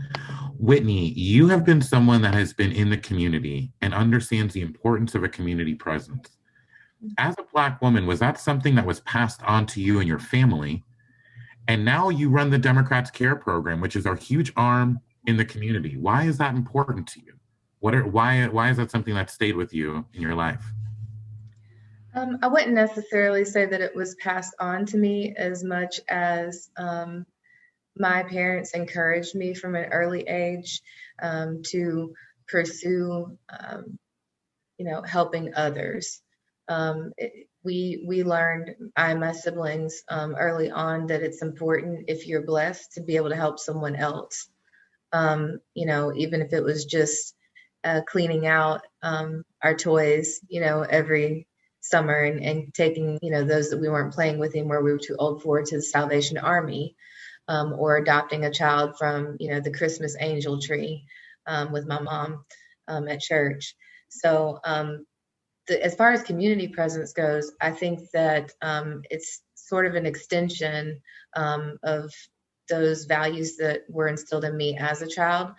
Whitney, you have been someone that has been in the community and understands the importance of a community presence. As a Black woman, was that something that was passed on to you and your family? And now you run the Democrats Care program, which is our huge arm in the community. Why is that important to you? Why is that something that stayed with you in your life? I wouldn't necessarily say that it was passed on to me as much as my parents encouraged me from an early age to pursue, helping others. We learned, I and my siblings, early on that it's important if you're blessed to be able to help someone else. Even if it was just cleaning out our toys, every summer and taking, those that we weren't playing with anymore, we were too old for, to the Salvation Army, or adopting a child from, the Christmas angel tree with my mom at church. So as far as community presence goes, I think that it's sort of an extension of those values that were instilled in me as a child,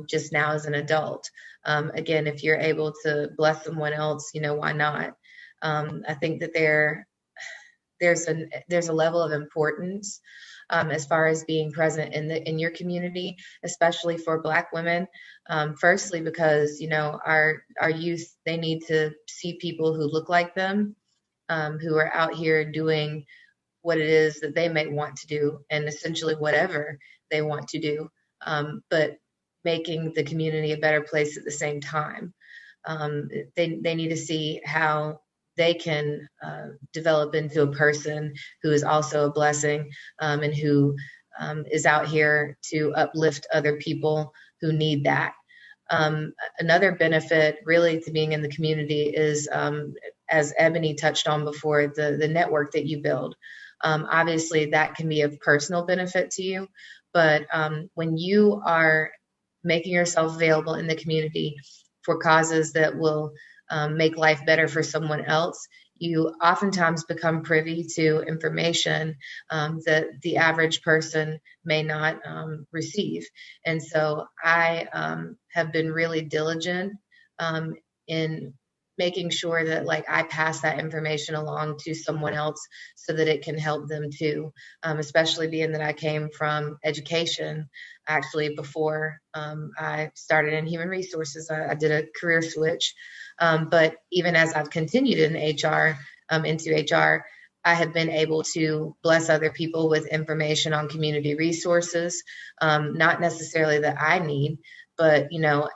just now as an adult. Again, if you're able to bless someone else, why not? I think that there's a level of importance as far as being present in your community, especially for Black women. Firstly, because our youth, they need to see people who look like them, who are out here doing what it is that they may want to do, and essentially whatever they want to do, but making the community a better place at the same time. They need to see how they can develop into a person who is also a blessing, and who is out here to uplift other people who need that. Another benefit really to being in the community is, as Ebony touched on before, the network that you build. Obviously, that can be of personal benefit to you, but when you are making yourself available in the community for causes that will make life better for someone else, you oftentimes become privy to information that the average person may not receive. And so I have been really diligent in making sure that I pass that information along to someone else so that it can help them too, especially being that I came from education. Actually, before I started in human resources, I did a career switch. But even as I've continued in HR, into HR, I have been able to bless other people with information on community resources, not necessarily that I need, but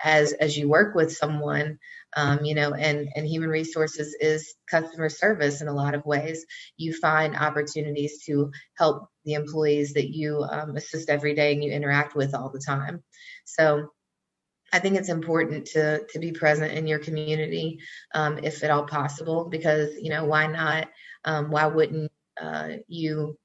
as you work with someone, and human resources is customer service in a lot of ways. You find opportunities to help the employees that you assist every day and you interact with all the time. So I think it's important to be present in your community, if at all possible, because why not? Why wouldn't you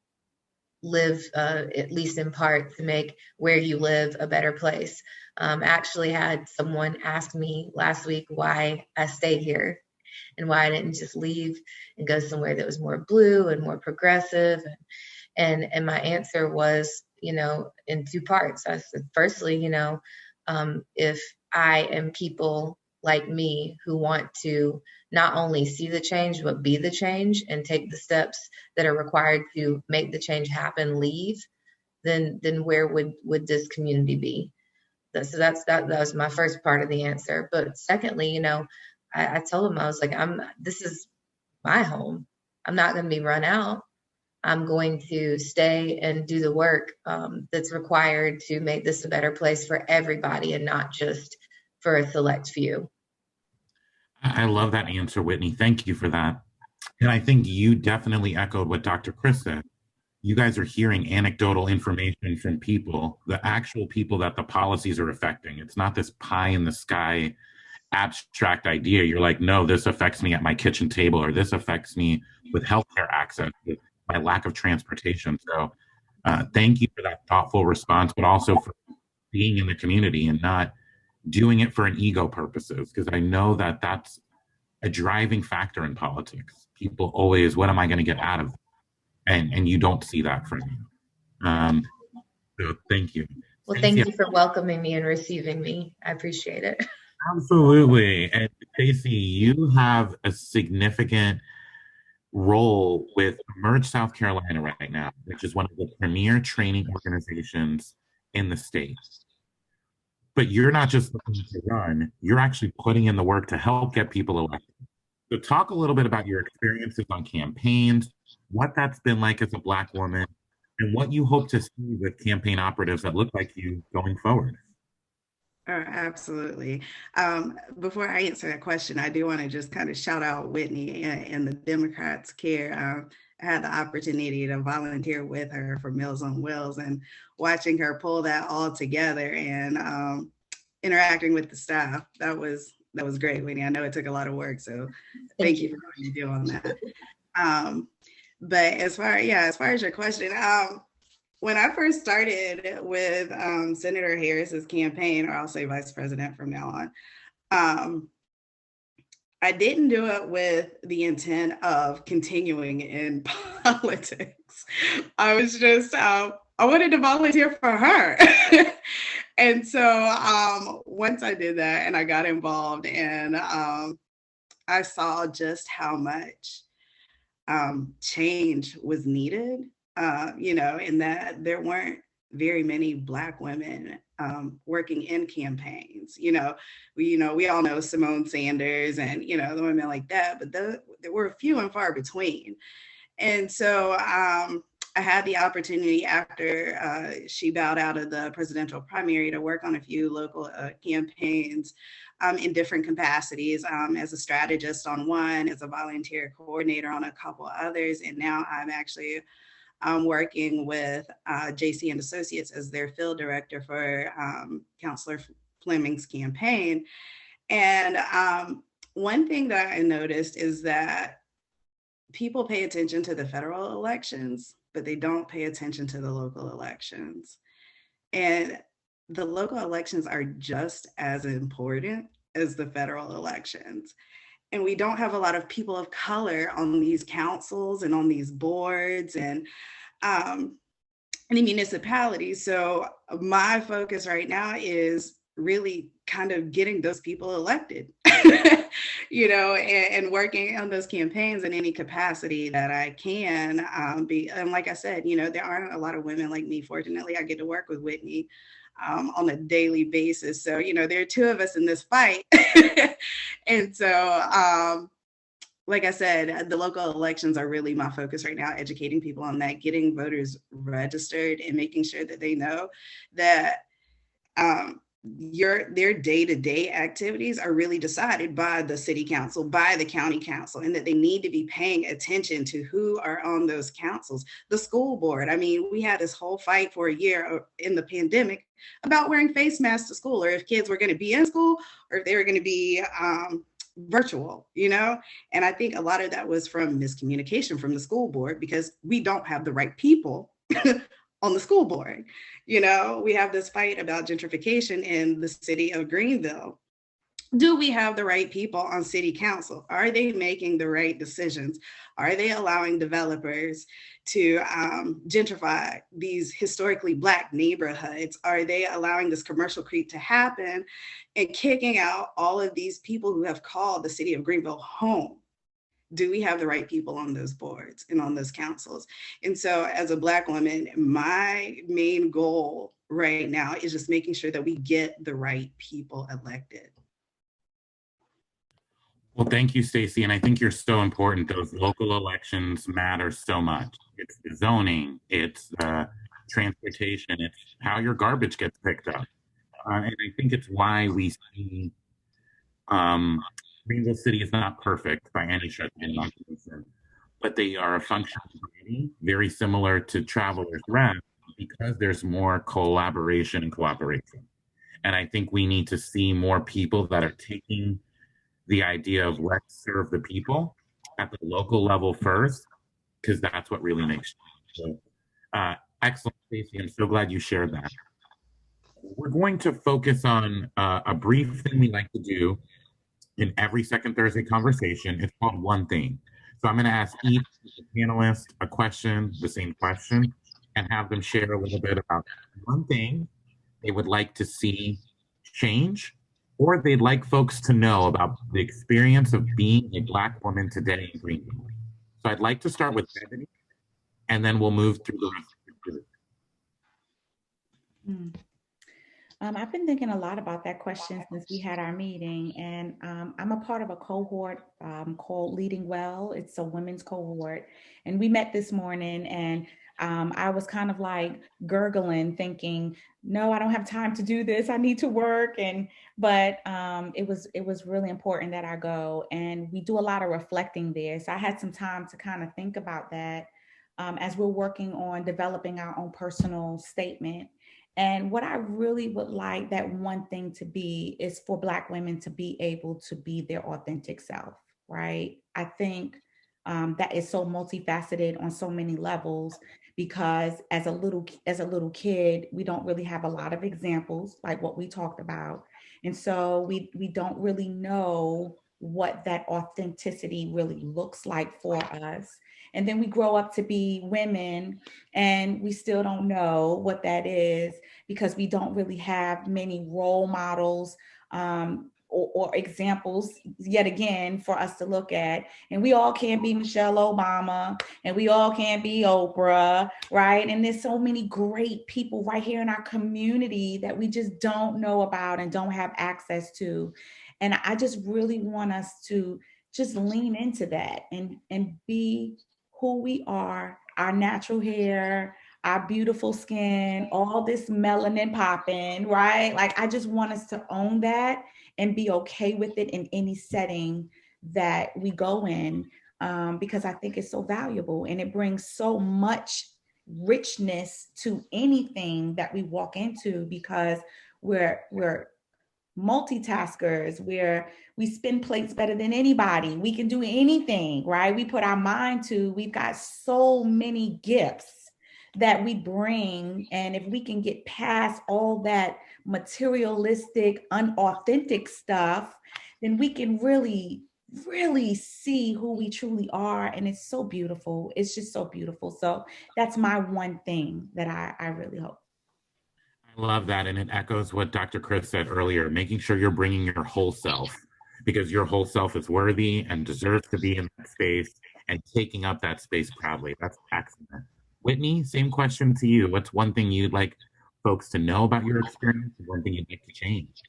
live, at least in part, to make where you live a better place? Actually had someone ask me last week why I stayed here and why I didn't just leave and go somewhere that was more blue and more progressive. And my answer was, in two parts. I said, firstly, if I am people like me who want to not only see the change, but be the change and take the steps that are required to make the change happen, leave, then where would this community be? So that was my first part of the answer. But secondly, I told him, I was like, this is my home. I'm not going to be run out. I'm going to stay and do the work that's required to make this a better place for everybody and not just for a select few. I love that answer, Whitney. Thank you for that. And I think you definitely echoed what Dr. Criss said. You guys are hearing anecdotal information from people, the actual people that the policies are affecting. It's not this pie in the sky abstract idea. You're like, no, this affects me at my kitchen table, or this affects me with healthcare access, with my lack of transportation. So thank you for that thoughtful response, but also for being in the community and not doing it for an ego purposes, because I know that that's a driving factor in politics. People always, what am I going to get out of it? And you don't see that from you. So thank you. Well, thank you for welcoming me and receiving me. I appreciate it. Absolutely. And Stacey, you have a significant role with Emerge South Carolina right now, which is one of the premier training organizations in the state. But you're not just looking to run, you're actually putting in the work to help get people elected. So talk a little bit about your experiences on campaigns, what that's been like as a Black woman, and what you hope to see with campaign operatives that look like you going forward. Oh, absolutely. Before I answer that question, I do want to just kind of shout out Whitney and the Democrats Care. I had the opportunity to volunteer with her for Meals on Wheels, and watching her pull that all together and interacting with the staff. That was great, Whitney. I know it took a lot of work, so thank you for what you do on that. But as far as your question, when I first started with Senator Harris's campaign, or I'll say Vice President from now on, I didn't do it with the intent of continuing in politics. I was just, I wanted to volunteer for her. And so once I did that and I got involved, and I saw just how much change was needed and that there weren't very many Black women working in campaigns. We all know Simone Sanders and, the women like that, but there were few and far between. And so I had the opportunity after she bowed out of the presidential primary to work on a few local campaigns in different capacities, as a strategist on one, as a volunteer coordinator on a couple others. And now I'm actually working with JC and Associates as their field director for Councillor Fleming's campaign. And one thing that I noticed is that people pay attention to the federal elections, but they don't pay attention to the local elections. And the local elections are just as important as the federal elections. And we don't have a lot of people of color on these councils and on these boards and the municipalities. So my focus right now is really kind of getting those people elected, and working on those campaigns in any capacity that I can be. And like I said, there aren't a lot of women like me. Fortunately, I get to work with Whitney on a daily basis. So, there are two of us in this fight. And so, like I said, the local elections are really my focus right now, educating people on that, getting voters registered and making sure that they know that their day-to-day activities are really decided by the city council, by the county council, and that they need to be paying attention to who are on those councils. The school board, we had this whole fight for a year in the pandemic about wearing face masks to school, or if kids were going to be in school, or if they were going to be virtual, and I think a lot of that was from miscommunication from the school board, because we don't have the right people on the school board. We have this fight about gentrification in the city of Greenville. Do we have the right people on city council? Are they making the right decisions? Are they allowing developers to gentrify these historically Black neighborhoods? Are they allowing this commercial creep to happen and kicking out all of these people who have called the city of Greenville home? Do we have the right people on those boards and on those councils? And so as a Black woman, my main goal right now is just making sure that we get the right people elected. Well, thank you, Stacey. And I think you're so important. Those local elections matter so much. It's the zoning, it's transportation, it's how your garbage gets picked up. And I think it's why we see Greenville City is not perfect by any stretch of the imagination, but they are a functional community, very similar to Travelers Rest, because there's more collaboration and cooperation. And I think we need to see more people that are taking the idea of let's serve the people at the local level first, because that's what really makes sense. So, excellent, Stacey. I'm so glad you shared that. We're going to focus on a brief thing we like to do in every second Thursday conversation. It's called One Thing. So I'm going to ask each panelist a question, the same question, and have them share a little bit about one thing they would like to see change, or they'd like folks to know about the experience of being a Black woman today in Greenville. So I'd like to start with Ebony, and then we'll move through the rest of the group. I've been thinking a lot about that question since we had our meeting, and I'm a part of a cohort called Leading Well. It's a women's cohort, and we met this morning, and I was kind of like gurgling, thinking, no, I don't have time to do this. I need to work. But it was really important that I go, and we do a lot of reflecting there. So I had some time to kind of think about that as we're working on developing our own personal statement. And what I really would like that one thing to be is for Black women to be able to be their authentic self, right? I think that is so multifaceted on so many levels, because as a little kid, we don't really have a lot of examples like what we talked about. And so we don't really know what that authenticity really looks like for us. And then we grow up to be women and we still don't know what that is, because we don't really have many role models or examples yet again for us to look at. And we all can't be Michelle Obama, and we all can't be Oprah, right? And there's so many great people right here in our community that we just don't know about and don't have access to. And I just really want us to just lean into that and be who we are, our natural hair, our beautiful skin, all this melanin popping, right? Like, I just want us to own that and be okay with it in any setting that we go in, because I think it's so valuable and it brings so much richness to anything that we walk into, because we're multitaskers, we spin plates better than anybody. We can do anything, right? We put our mind to, we've got so many gifts that we bring. And if we can get past all that materialistic, unauthentic stuff, then we can really, really see who we truly are. And it's so beautiful. It's just so beautiful. So that's my one thing that I really hope. I love that. And it echoes what Dr. Criss said earlier, making sure you're bringing your whole self, because your whole self is worthy and deserves to be in that space and taking up that space proudly. That's excellent. Whitney, same question to you. What's one thing you'd like folks to know about your experience and one thing you'd like to change?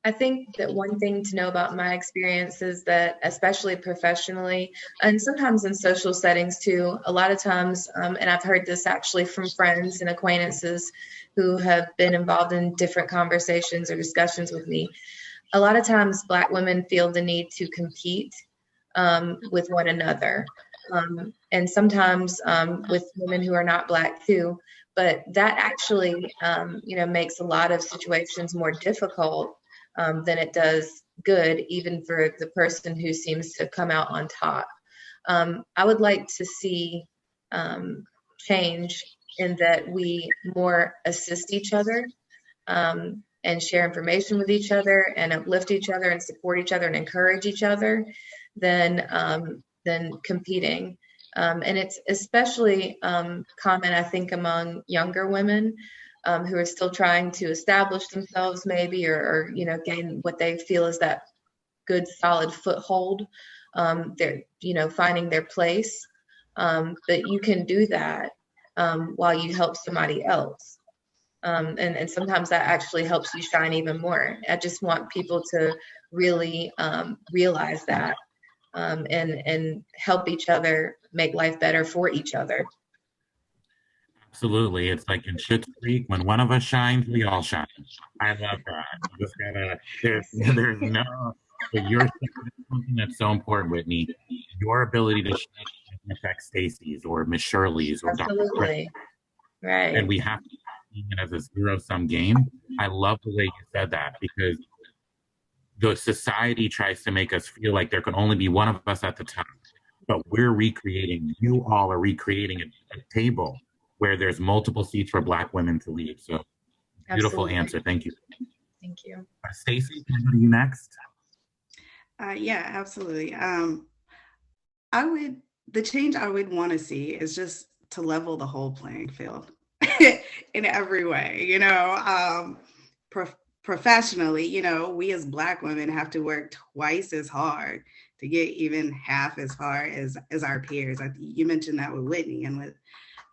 I think that one thing to know about my experience is that, especially professionally, and sometimes in social settings too, a lot of times, and I've heard this actually from friends and acquaintances who have been involved in different conversations or discussions with me, a lot of times Black women feel the need to compete with one another. And sometimes with women who are not Black too, but that actually, makes a lot of situations more difficult than it does good, even for the person who seems to come out on top. I would like to see change in that we more assist each other and share information with each other and uplift each other and support each other and encourage each other than competing. And it's especially common, I think, among younger women who are still trying to establish themselves maybe, or gain what they feel is that good, solid foothold. They're, finding their place. But you can do that while you help somebody else. And sometimes that actually helps you shine even more. I just want people to really realize that and help each other make life better for each other. Absolutely. It's like in Schitt's Creek, when one of us shines, we all shine. I love that. You just gotta, there's no, but you're something that's so important, Whitney. Your ability to shine can affect Stacey's or Miss Shirley's or Dr. Criss. Right. And we have to see it as a zero-sum game. I love the way you said that, because the society tries to make us feel like there can only be one of us at the top. But you all are recreating a table where there's multiple seats for Black women to lead. So beautiful Absolutely. answer. Thank you. Thank you. Stacey, can I go to you next? Yeah, absolutely. The change I would want to see is just to level the whole playing field in every way, professionally, we as Black women have to work twice as hard to get even half as far as our peers. You mentioned that with Whitney and with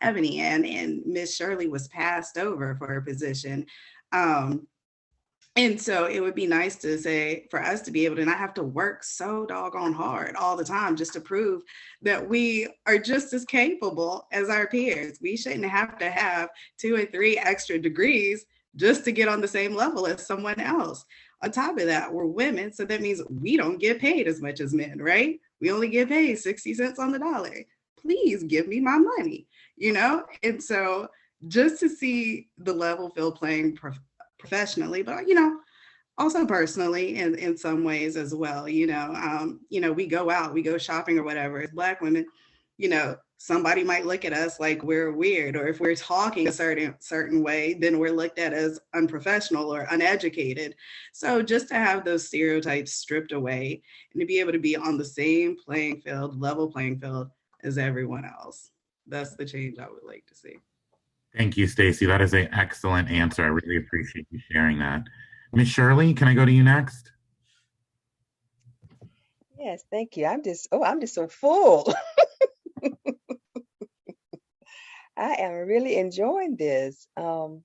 Ebony, and Miss Shirley was passed over for her position. And so it would be nice to say, for us to be able to not have to work so doggone hard all the time just to prove that we are just as capable as our peers. We shouldn't have to have 2 or 3 extra degrees just to get on the same level as someone else. On top of that, we're women, so that means we don't get paid as much as men, right? We only get paid 60 cents on the dollar. Please give me my money, And so just to see the level field playing professionally, but also personally in some ways as well. We go out, we go shopping or whatever. As Black women, somebody might look at us like we're weird, or if we're talking a certain way, then we're looked at as unprofessional or uneducated. So just to have those stereotypes stripped away and to be able to be on the same playing field, level playing field as everyone else. That's the change I would like to see. Thank you, Stacey. That is an excellent answer. I really appreciate you sharing that. Miss Shirley, can I go to you next? Yes, thank you. I'm just so full. I am really enjoying this. One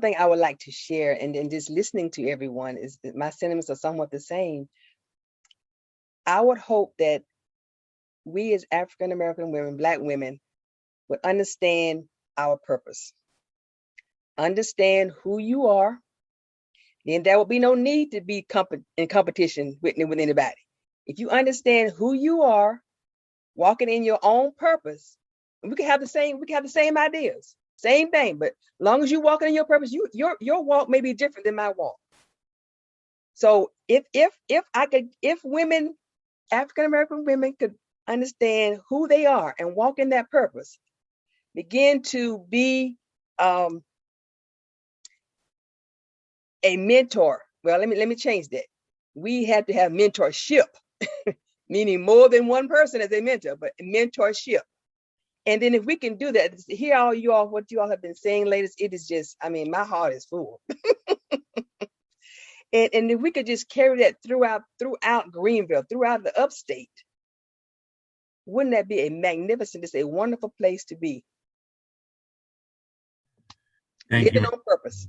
thing I would like to share, and then just listening to everyone, is that my sentiments are somewhat the same. I would hope that we as African American women, Black women, would understand our purpose, understand who you are. Then there will be no need to be in competition with anybody. If you understand who you are, walking in your own purpose, and we can have the same ideas, same thing, but as long as you're walking in your purpose, your walk may be different than my walk. So if women, African American women, could understand who they are and walk in that purpose, begin to be a mentor. Well, let me change that. We have to have mentorship, meaning more than one person as a mentor, but mentorship. And then if we can do that, hear what you all have been saying, ladies, it is just, I mean, my heart is full. And if we could just carry that throughout Greenville, throughout the upstate, wouldn't that be a magnificent, just a wonderful place to be? Thank Living you. on purpose.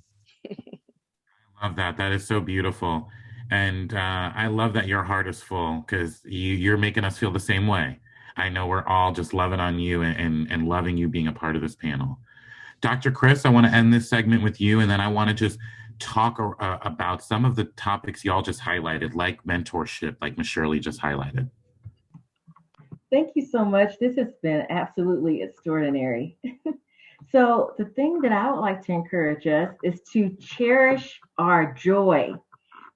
I love that. That is so beautiful. And I love that your heart is full because you're making us feel the same way. I know we're all just loving on you and loving you being a part of this panel. Dr. Criss, I want to end this segment with you, and then I want to just talk about some of the topics y'all just highlighted, like mentorship, like Ms. Shirley just highlighted. Thank you so much. This has been absolutely extraordinary. So the thing that I would like to encourage us is to cherish our joy,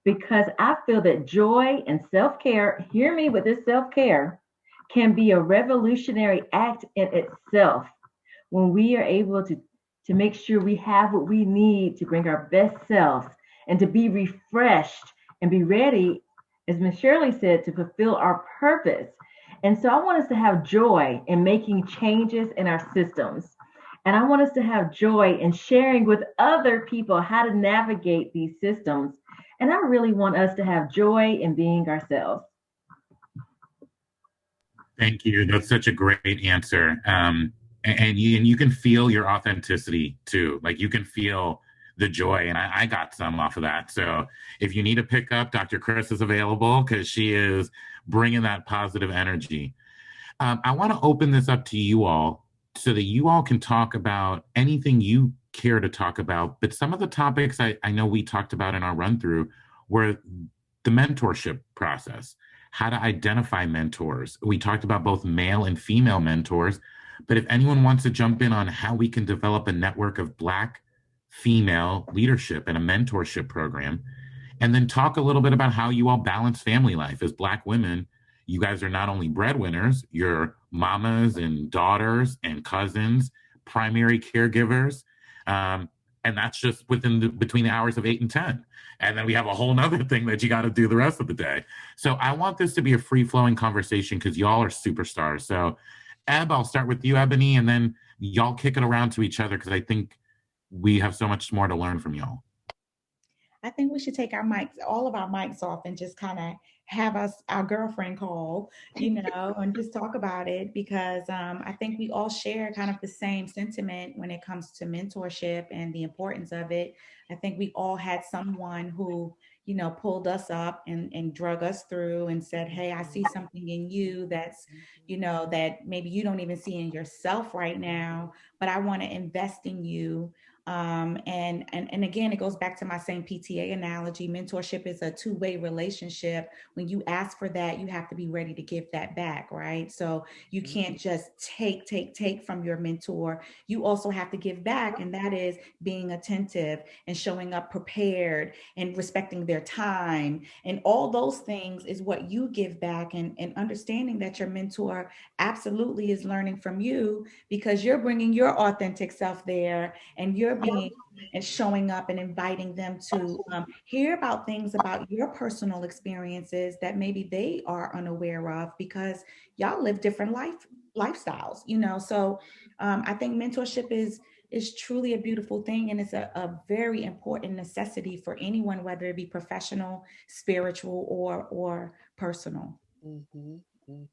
because I feel that joy and self-care, hear me with this self-care, can be a revolutionary act in itself when we are able to make sure we have what we need to bring our best selves and to be refreshed and be ready, as Ms. Shirley said, to fulfill our purpose. And so I want us to have joy in making changes in our systems. And I want us to have joy in sharing with other people how to navigate these systems. And I really want us to have joy in being ourselves. Thank you. That's such a great answer. And you can feel your authenticity too. Like you can feel the joy, and I got some off of that. So if you need to pick up, Dr. Criss is available because she is bringing that positive energy. I want to open this up to you all so that you all can talk about anything you care to talk about. But some of the topics I know we talked about in our run through were the mentorship process, how to identify mentors. We talked about both male and female mentors. But if anyone wants to jump in on how we can develop a network of Black female leadership and a mentorship program, and then talk a little bit about how you all balance family life as Black women. You guys are not only breadwinners, you're mamas and daughters and cousins, primary caregivers. And that's just between the hours of 8 and 10. And then we have a whole nother thing that you got to do the rest of the day. So I want this to be a free-flowing conversation because y'all are superstars. So I'll start with you, Ebony, and then y'all kick it around to each other because I think we have so much more to learn from y'all. I think we should take all of our mics off and just kind of have our girlfriend call, and just talk about it, because I think we all share kind of the same sentiment when it comes to mentorship and the importance of it. I think we all had someone who, pulled us up and drug us through and said, hey, I see something in you that's, that maybe you don't even see in yourself right now, but I want to invest in you. And again, it goes back to my same PTA analogy. Mentorship is a two-way relationship. When you ask for that, you have to be ready to give that back, right? So you can't just take from your mentor. You also have to give back, and that is being attentive and showing up prepared and respecting their time. And all those things is what you give back, and understanding that your mentor absolutely is learning from you because you're bringing your authentic self there, and you're being and showing up and inviting them to hear about things about your personal experiences that maybe they are unaware of, because y'all live different lifestyles, So I think mentorship is is truly a beautiful thing. And it's a very important necessity for anyone, whether it be professional, spiritual, or personal. Mm-hmm.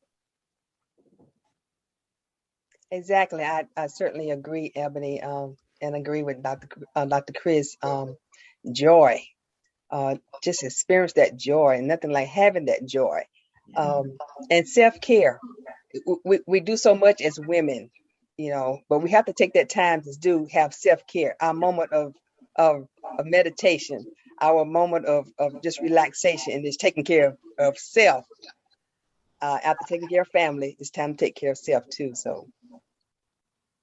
Exactly. I certainly agree, Ebony, and agree with Dr. Criss. Joy, just experience that joy, and nothing like having that joy. And self-care. We do so much as women, but we have to take that time to have self-care, our moment of meditation, our moment of just relaxation, and just taking care of self. After taking care of family, it's time to take care of self too. So,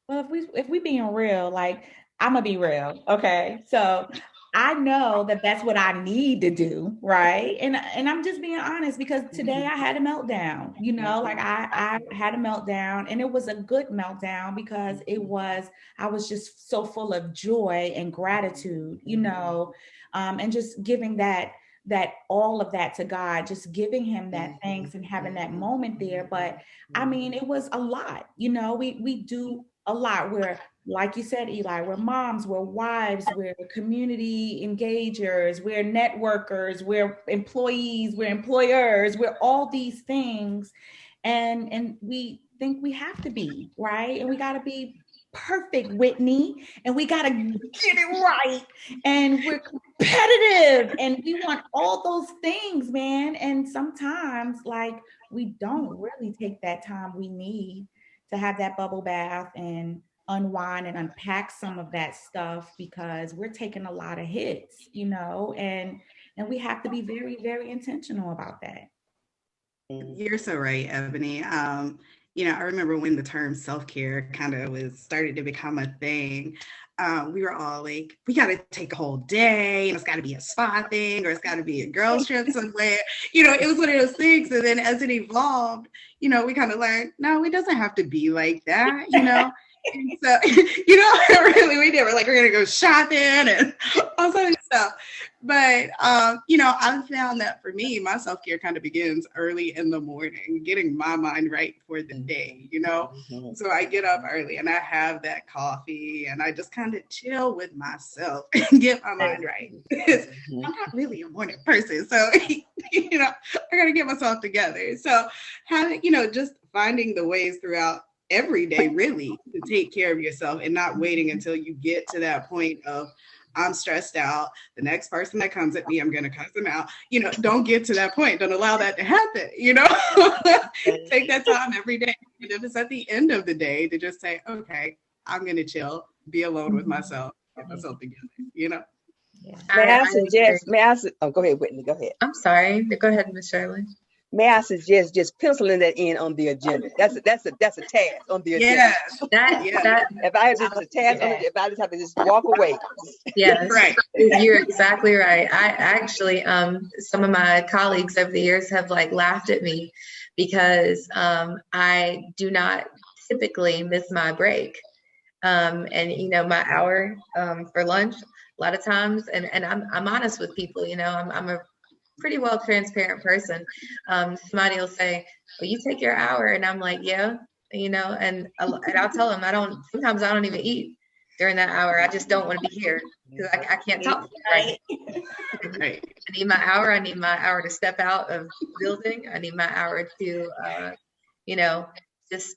well, if we being real, like, I'm gonna be real, okay? So I know that that's what I need to do, right? And I'm just being honest, because today I had a meltdown. Like I had a meltdown, and it was a good meltdown because I was just so full of joy and gratitude, and just giving that all of that to God, just giving him that thanks and having that moment there. But I mean, it was a lot. We do a lot. We're, like you said, Eli, we're moms, we're wives, we're community engagers, we're networkers, we're employees, we're employers, we're all these things. And we think we have to be, right? And we got to be perfect, Whitney, and we got to get it right. And we're competitive, and we want all those things, man. And sometimes, like, we don't really take that time we need to have that bubble bath and unwind and unpack some of that stuff, because we're taking a lot of hits, and we have to be very, very intentional about that. You're so right, Ebony. I remember when the term self-care kind of started to become a thing. We were all like, we got to take a whole day, and it's got to be a spa thing, or it's got to be a girls trip somewhere. It was one of those things. And then as it evolved, we kind of learned, no, it doesn't have to be like that, And so, really, we did. We're like, we're going to go shopping and all sorts of stuff. But, I've found that for me, my self-care kind of begins early in the morning, getting my mind right for the day, So I get up early and I have that coffee and I just kind of chill with myself and get my mind right. I'm not really a morning person. So, I got to get myself together. So having, just finding the ways throughout every day, really, to take care of yourself and not waiting until you get to that point of, I'm stressed out. The next person that comes at me, I'm going to cuss them out. Don't get to that point. Don't allow that to happen. Take that time every day. And if it's at the end of the day, to just say, okay, I'm going to chill, be alone with myself, get myself together, Yeah. Oh, go ahead, Whitney, go ahead. I'm sorry. Go ahead, Ms. Shirley. May I suggest just penciling that in on the agenda? That's a task on the agenda. If I have just a task on it, if I just have to just walk away. Yes, right. You're exactly right. I actually, some of my colleagues over the years have laughed at me because I do not typically miss my break. And my hour for lunch a lot of times, and I'm honest with people. I'm a pretty well transparent person. Somebody will say, well, you take your hour, and I'm like, yeah, and I'll tell them sometimes I don't even eat during that hour. I just don't want to be here because I can't talk right. I need my hour. I need my hour to step out of the building. I need my hour to just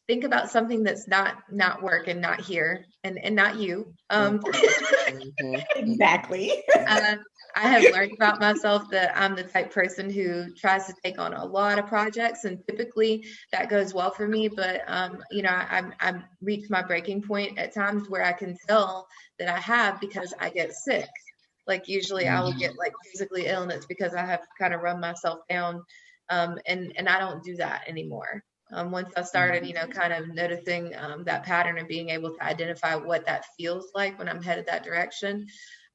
think about something that's not work and not here and not you. Exactly. I have learned about myself that I'm the type person who tries to take on a lot of projects, and typically that goes well for me. But I've reached my breaking point at times where I can tell that I have, because I get sick. Usually I will get physically ill, and it's because I have kind of run myself down, and I don't do that anymore. Once I started, kind of noticing that pattern and being able to identify what that feels like when I'm headed that direction,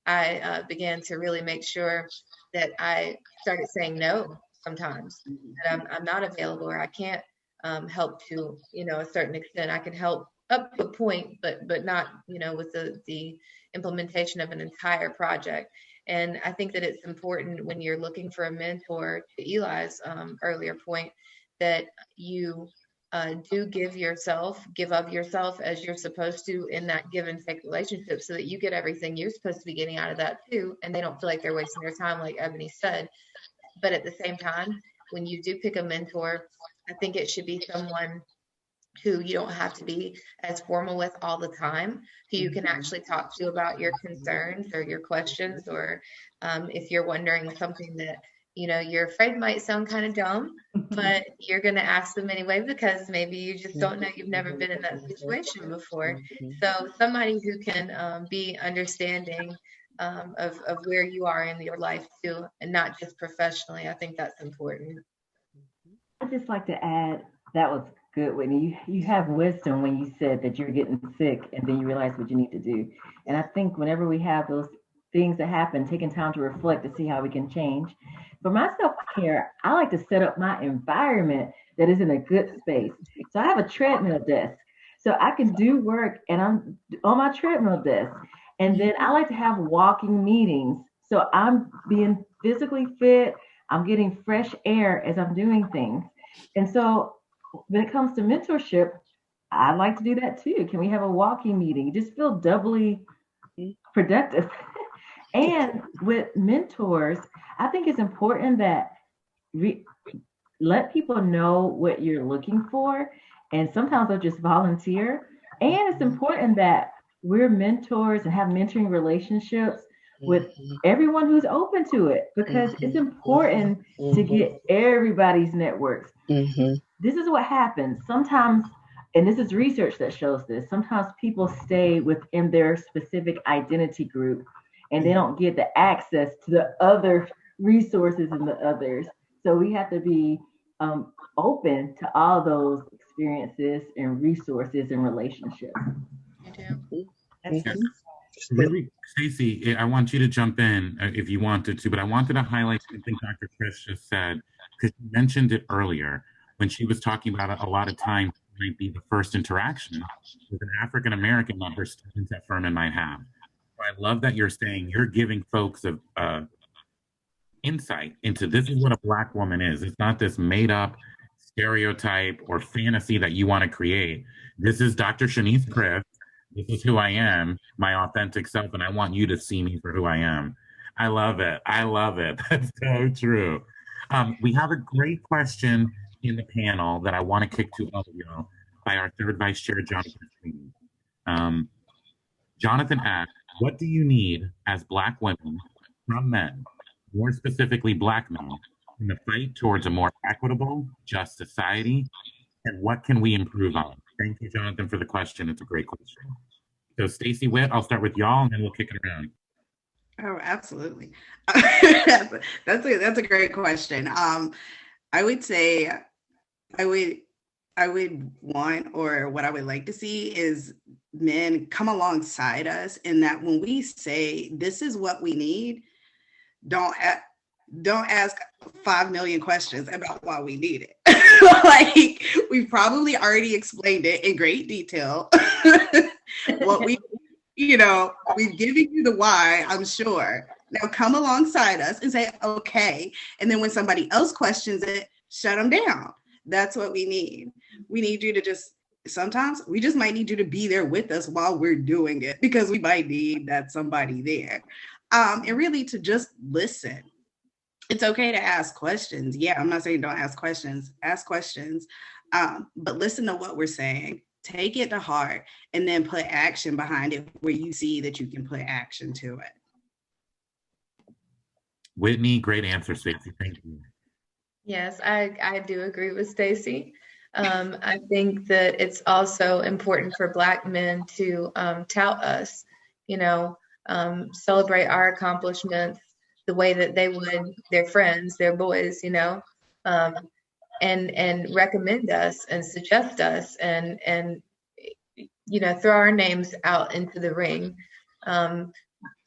I began to really make sure that I started saying no sometimes, that I'm not available, or I can't help to, a certain extent. I can help up to a point, but not, with the implementation of an entire project. And I think that it's important when you're looking for a mentor, to Eli's earlier point, that you do give of yourself as you're supposed to in that give and take relationship, so that you get everything you're supposed to be getting out of that too. And they don't feel like they're wasting their time, like Ebony said. But at the same time, when you do pick a mentor, I think it should be someone who you don't have to be as formal with all the time, who you can actually talk to about your concerns or your questions, or if you're wondering something that, you're afraid might sound kind of dumb, but you're going to ask them anyway, because maybe you just don't know, you've never been in that situation before. So somebody who can be understanding of where you are in your life too, and not just professionally. I think that's important. I'd just like to add, that was good, Whitney. You have wisdom when you said that you're getting sick and then you realize what you need to do. And I think whenever we have those things that happen, taking time to reflect to see how we can change. For my self-care, I like to set up my environment that is in a good space. So I have a treadmill desk. So I can do work and I'm on my treadmill desk. And then I like to have walking meetings. So I'm being physically fit. I'm getting fresh air as I'm doing things. And so when it comes to mentorship, I like to do that too. Can we have a walking meeting? You just feel doubly productive. And with mentors, I think it's important that let people know what you're looking for. And sometimes they'll just volunteer. And it's important that we're mentors and have mentoring relationships with everyone who's open to it, because it's important to get everybody's networks. This is what happens sometimes, and this is research that shows this. Sometimes people stay within their specific identity group and they don't get the access to the other resources and the others. So we have to be open to all those experiences and resources and relationships. Really, Stacey, I want you to jump in if you wanted to, but I wanted to highlight something Dr. Criss just said, because she mentioned it earlier when she was talking about a lot of times might be the first interaction with an African-American that her students at Furman might have. So I love that you're saying you're giving folks a insight into this is what a Black woman is. It's not this made up stereotype or fantasy that you want to create. This is Dr. Shaniece Criss. This is who I am, my authentic self, and I want you to see me for who I am. I love it. I love it. That's so true. We have a great question in the panel that I want to kick to all of you by our third vice chair, Jonathan. Jonathan asked, what do you need as Black women from men, more specifically Black men, in the fight towards a more equitable, just society? And what can we improve on? Thank you, Jonathan, for the question. It's a great question. So Stacey Witt, I'll start with y'all and then we'll kick it around. Oh, absolutely. That's a great question. I would say I would want, or what I would like to see is men come alongside us in that when we say this is what we need, don't ask 5 million questions about why we need it. Like, we've probably already explained it in great detail. What we've given you the why, I'm sure. Now come alongside us and say, okay. And then when somebody else questions it, shut them down. That's what we need. We need you to sometimes we just might need you to be there with us while we're doing it, because we might need that somebody there. And really to just listen. It's okay to ask questions. Yeah, I'm not saying don't ask questions. Ask questions, but listen to what we're saying. Take it to heart, and then put action behind it where you see that you can put action to it. Whitney, great answer, Stacey. Thank you. Yes, I do agree with Stacey. I think that it's also important for Black men to tout us, celebrate our accomplishments the way that they would their friends, their boys, and recommend us and suggest us and throw our names out into the ring. Don't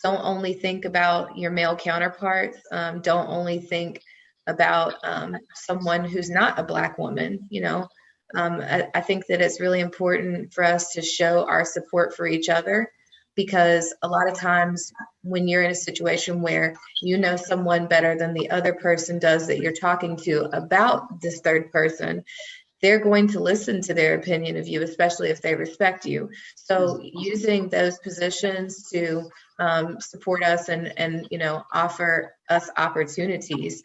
only think about your male counterparts. Don't only think about someone who's not a Black woman. I think that it's really important for us to show our support for each other, because a lot of times when you're in a situation where someone better than the other person does that you're talking to about this third person, they're going to listen to their opinion of you, especially if they respect you. So using those positions to support us and offer us opportunities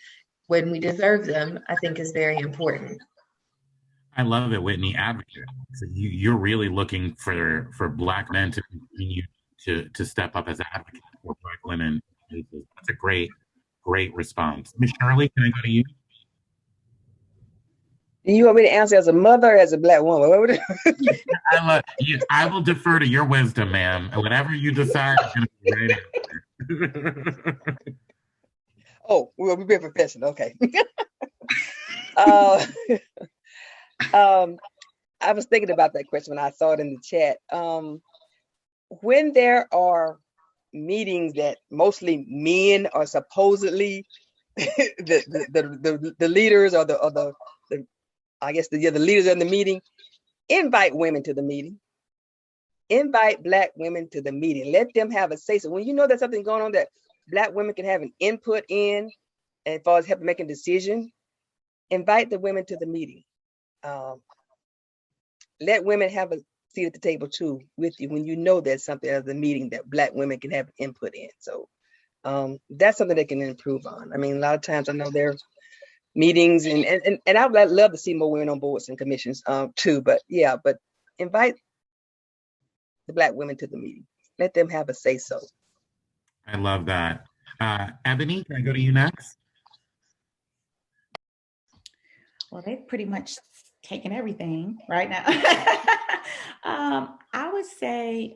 when we deserve them, I think is very important. I love it, Whitney. Advocate. So you're really looking for Black men to continue to step up as advocates for Black women. That's a great response. Ms. Shirley, can I go to you? Do you want me to answer as a mother or as a Black woman? What would I will defer to your wisdom, ma'am. Whatever you decide is going to be right. Oh, we'll be very professional. Okay. I was thinking about that question when I saw it in the chat. When there are meetings that mostly men are supposedly the leaders or the I guess the leaders in the meeting, invite women to the meeting. Invite Black women to the meeting. Let them have a say. So when you know there's something going on that Black women can have an input in, and as far as helping making decisions, invite the women to the meeting. Let women have a seat at the table too with you when you know there's something at the meeting that Black women can have input in. So that's something they can improve on. I mean, a lot of times I know there's meetings and I would love to see more women on boards and commissions too. But yeah, but invite the Black women to the meeting. Let them have a say so. I love that. Ebony, can I go to you next? Well, they've pretty much taken everything right now. I would say,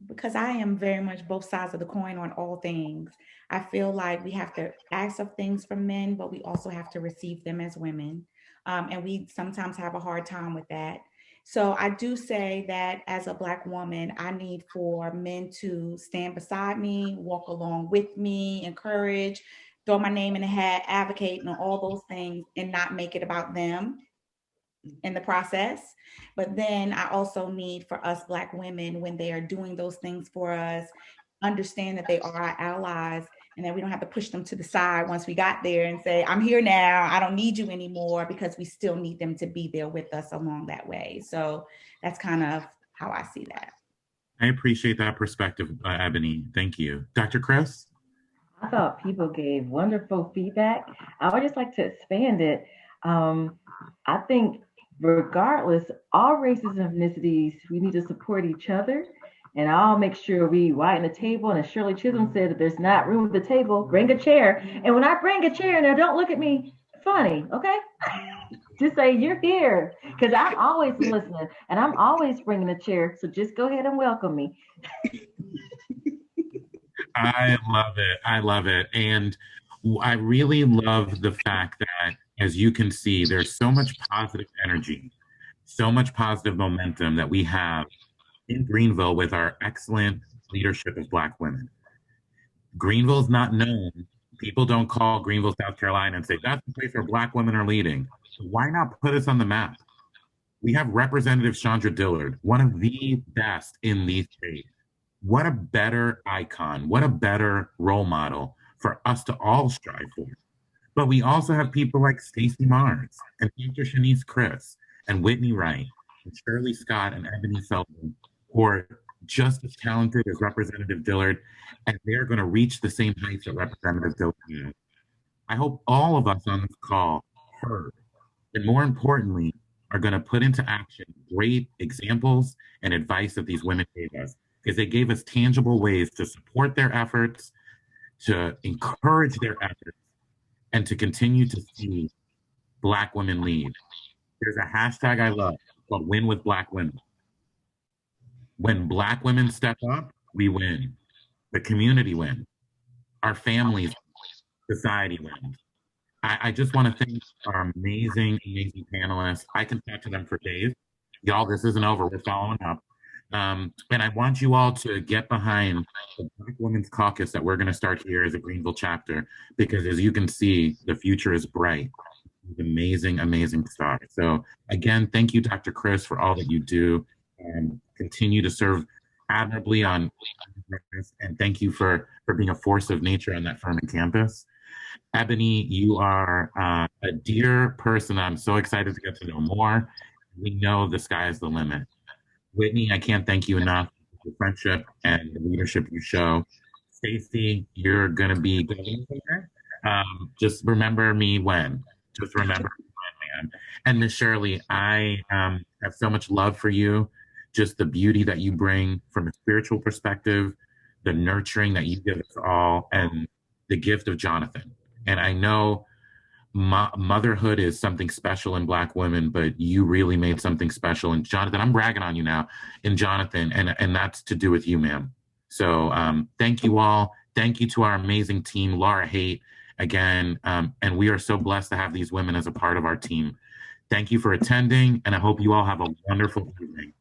because I am very much both sides of the coin on all things, I feel like we have to ask of things from men, but we also have to receive them as women. And we sometimes have a hard time with that. So I do say that as a Black woman, I need for men to stand beside me, walk along with me, encourage, throw my name in the hat, advocate, and all those things, and not make it about them in the process. But then I also need for us Black women, when they are doing those things for us, understand that they are our allies and that we don't have to push them to the side once we got there and say, I'm here now, I don't need you anymore, because we still need them to be there with us along that way. So that's kind of how I see that. I appreciate that perspective, Ebony. Thank you. Dr. Criss? I thought people gave wonderful feedback. I would just like to expand it. I think regardless, all races and ethnicities, we need to support each other. And I'll make sure we widen the table. And as Shirley Chisholm said, if there's not room at the table, bring a chair. And when I bring a chair, now don't look at me funny, okay? Just say, you're here. Because I'm always listening. And I'm always bringing a chair. So just go ahead and welcome me. I love it. I love it. And I really love the fact that, as you can see, there's so much positive energy, so much positive momentum that we have in Greenville with our excellent leadership of Black women. Greenville is not known. People don't call Greenville, South Carolina and say, that's the place where Black women are leading. So why not put us on the map? We have Representative Chandra Dillard, one of the best in these states. What a better icon, what a better role model for us to all strive for. But we also have people like Stacey Mars and Dr. Shaniece Criss and Whitney Wright and Shirley Scott and Ebony Sullivan, who are just as talented as Representative Dillard, and they're going to reach the same heights that Representative Dillard has. I hope all of us on this call heard, and more importantly, are going to put into action great examples and advice that these women gave us, because they gave us tangible ways to support their efforts, to encourage their efforts, and to continue to see Black women lead. There's a hashtag I love called Win with Black Women. When Black women step up, we win. The community wins. Our families, society wins. I just want to thank our amazing, amazing panelists. I can talk to them for days. Y'all, this isn't over. We're following up. And I want you all to get behind the Black Women's Caucus that we're going to start here as a Greenville chapter, because as you can see, the future is bright. Amazing, amazing start. So again, thank you, Dr. Criss, for all that you do, and continue to serve admirably on, and thank you for being a force of nature on that Furman campus. Ebony, you are a dear person. I'm so excited to get to know more. We know the sky is the limit. Whitney, I can't thank you enough for the friendship and the leadership you show. Stacey, you're going to be going there. Just remember me when. Just remember me when, man. And Miss Shirley, I have so much love for you. Just the beauty that you bring from a spiritual perspective, the nurturing that you give us all, and the gift of Jonathan. And I know motherhood is something special in Black women, but you really made something special. And Jonathan, I'm bragging on you now, in Jonathan, and that's to do with you, ma'am. So thank you all. Thank you to our amazing team, Laura Haight, again. And we are so blessed to have these women as a part of our team. Thank you for attending, and I hope you all have a wonderful evening.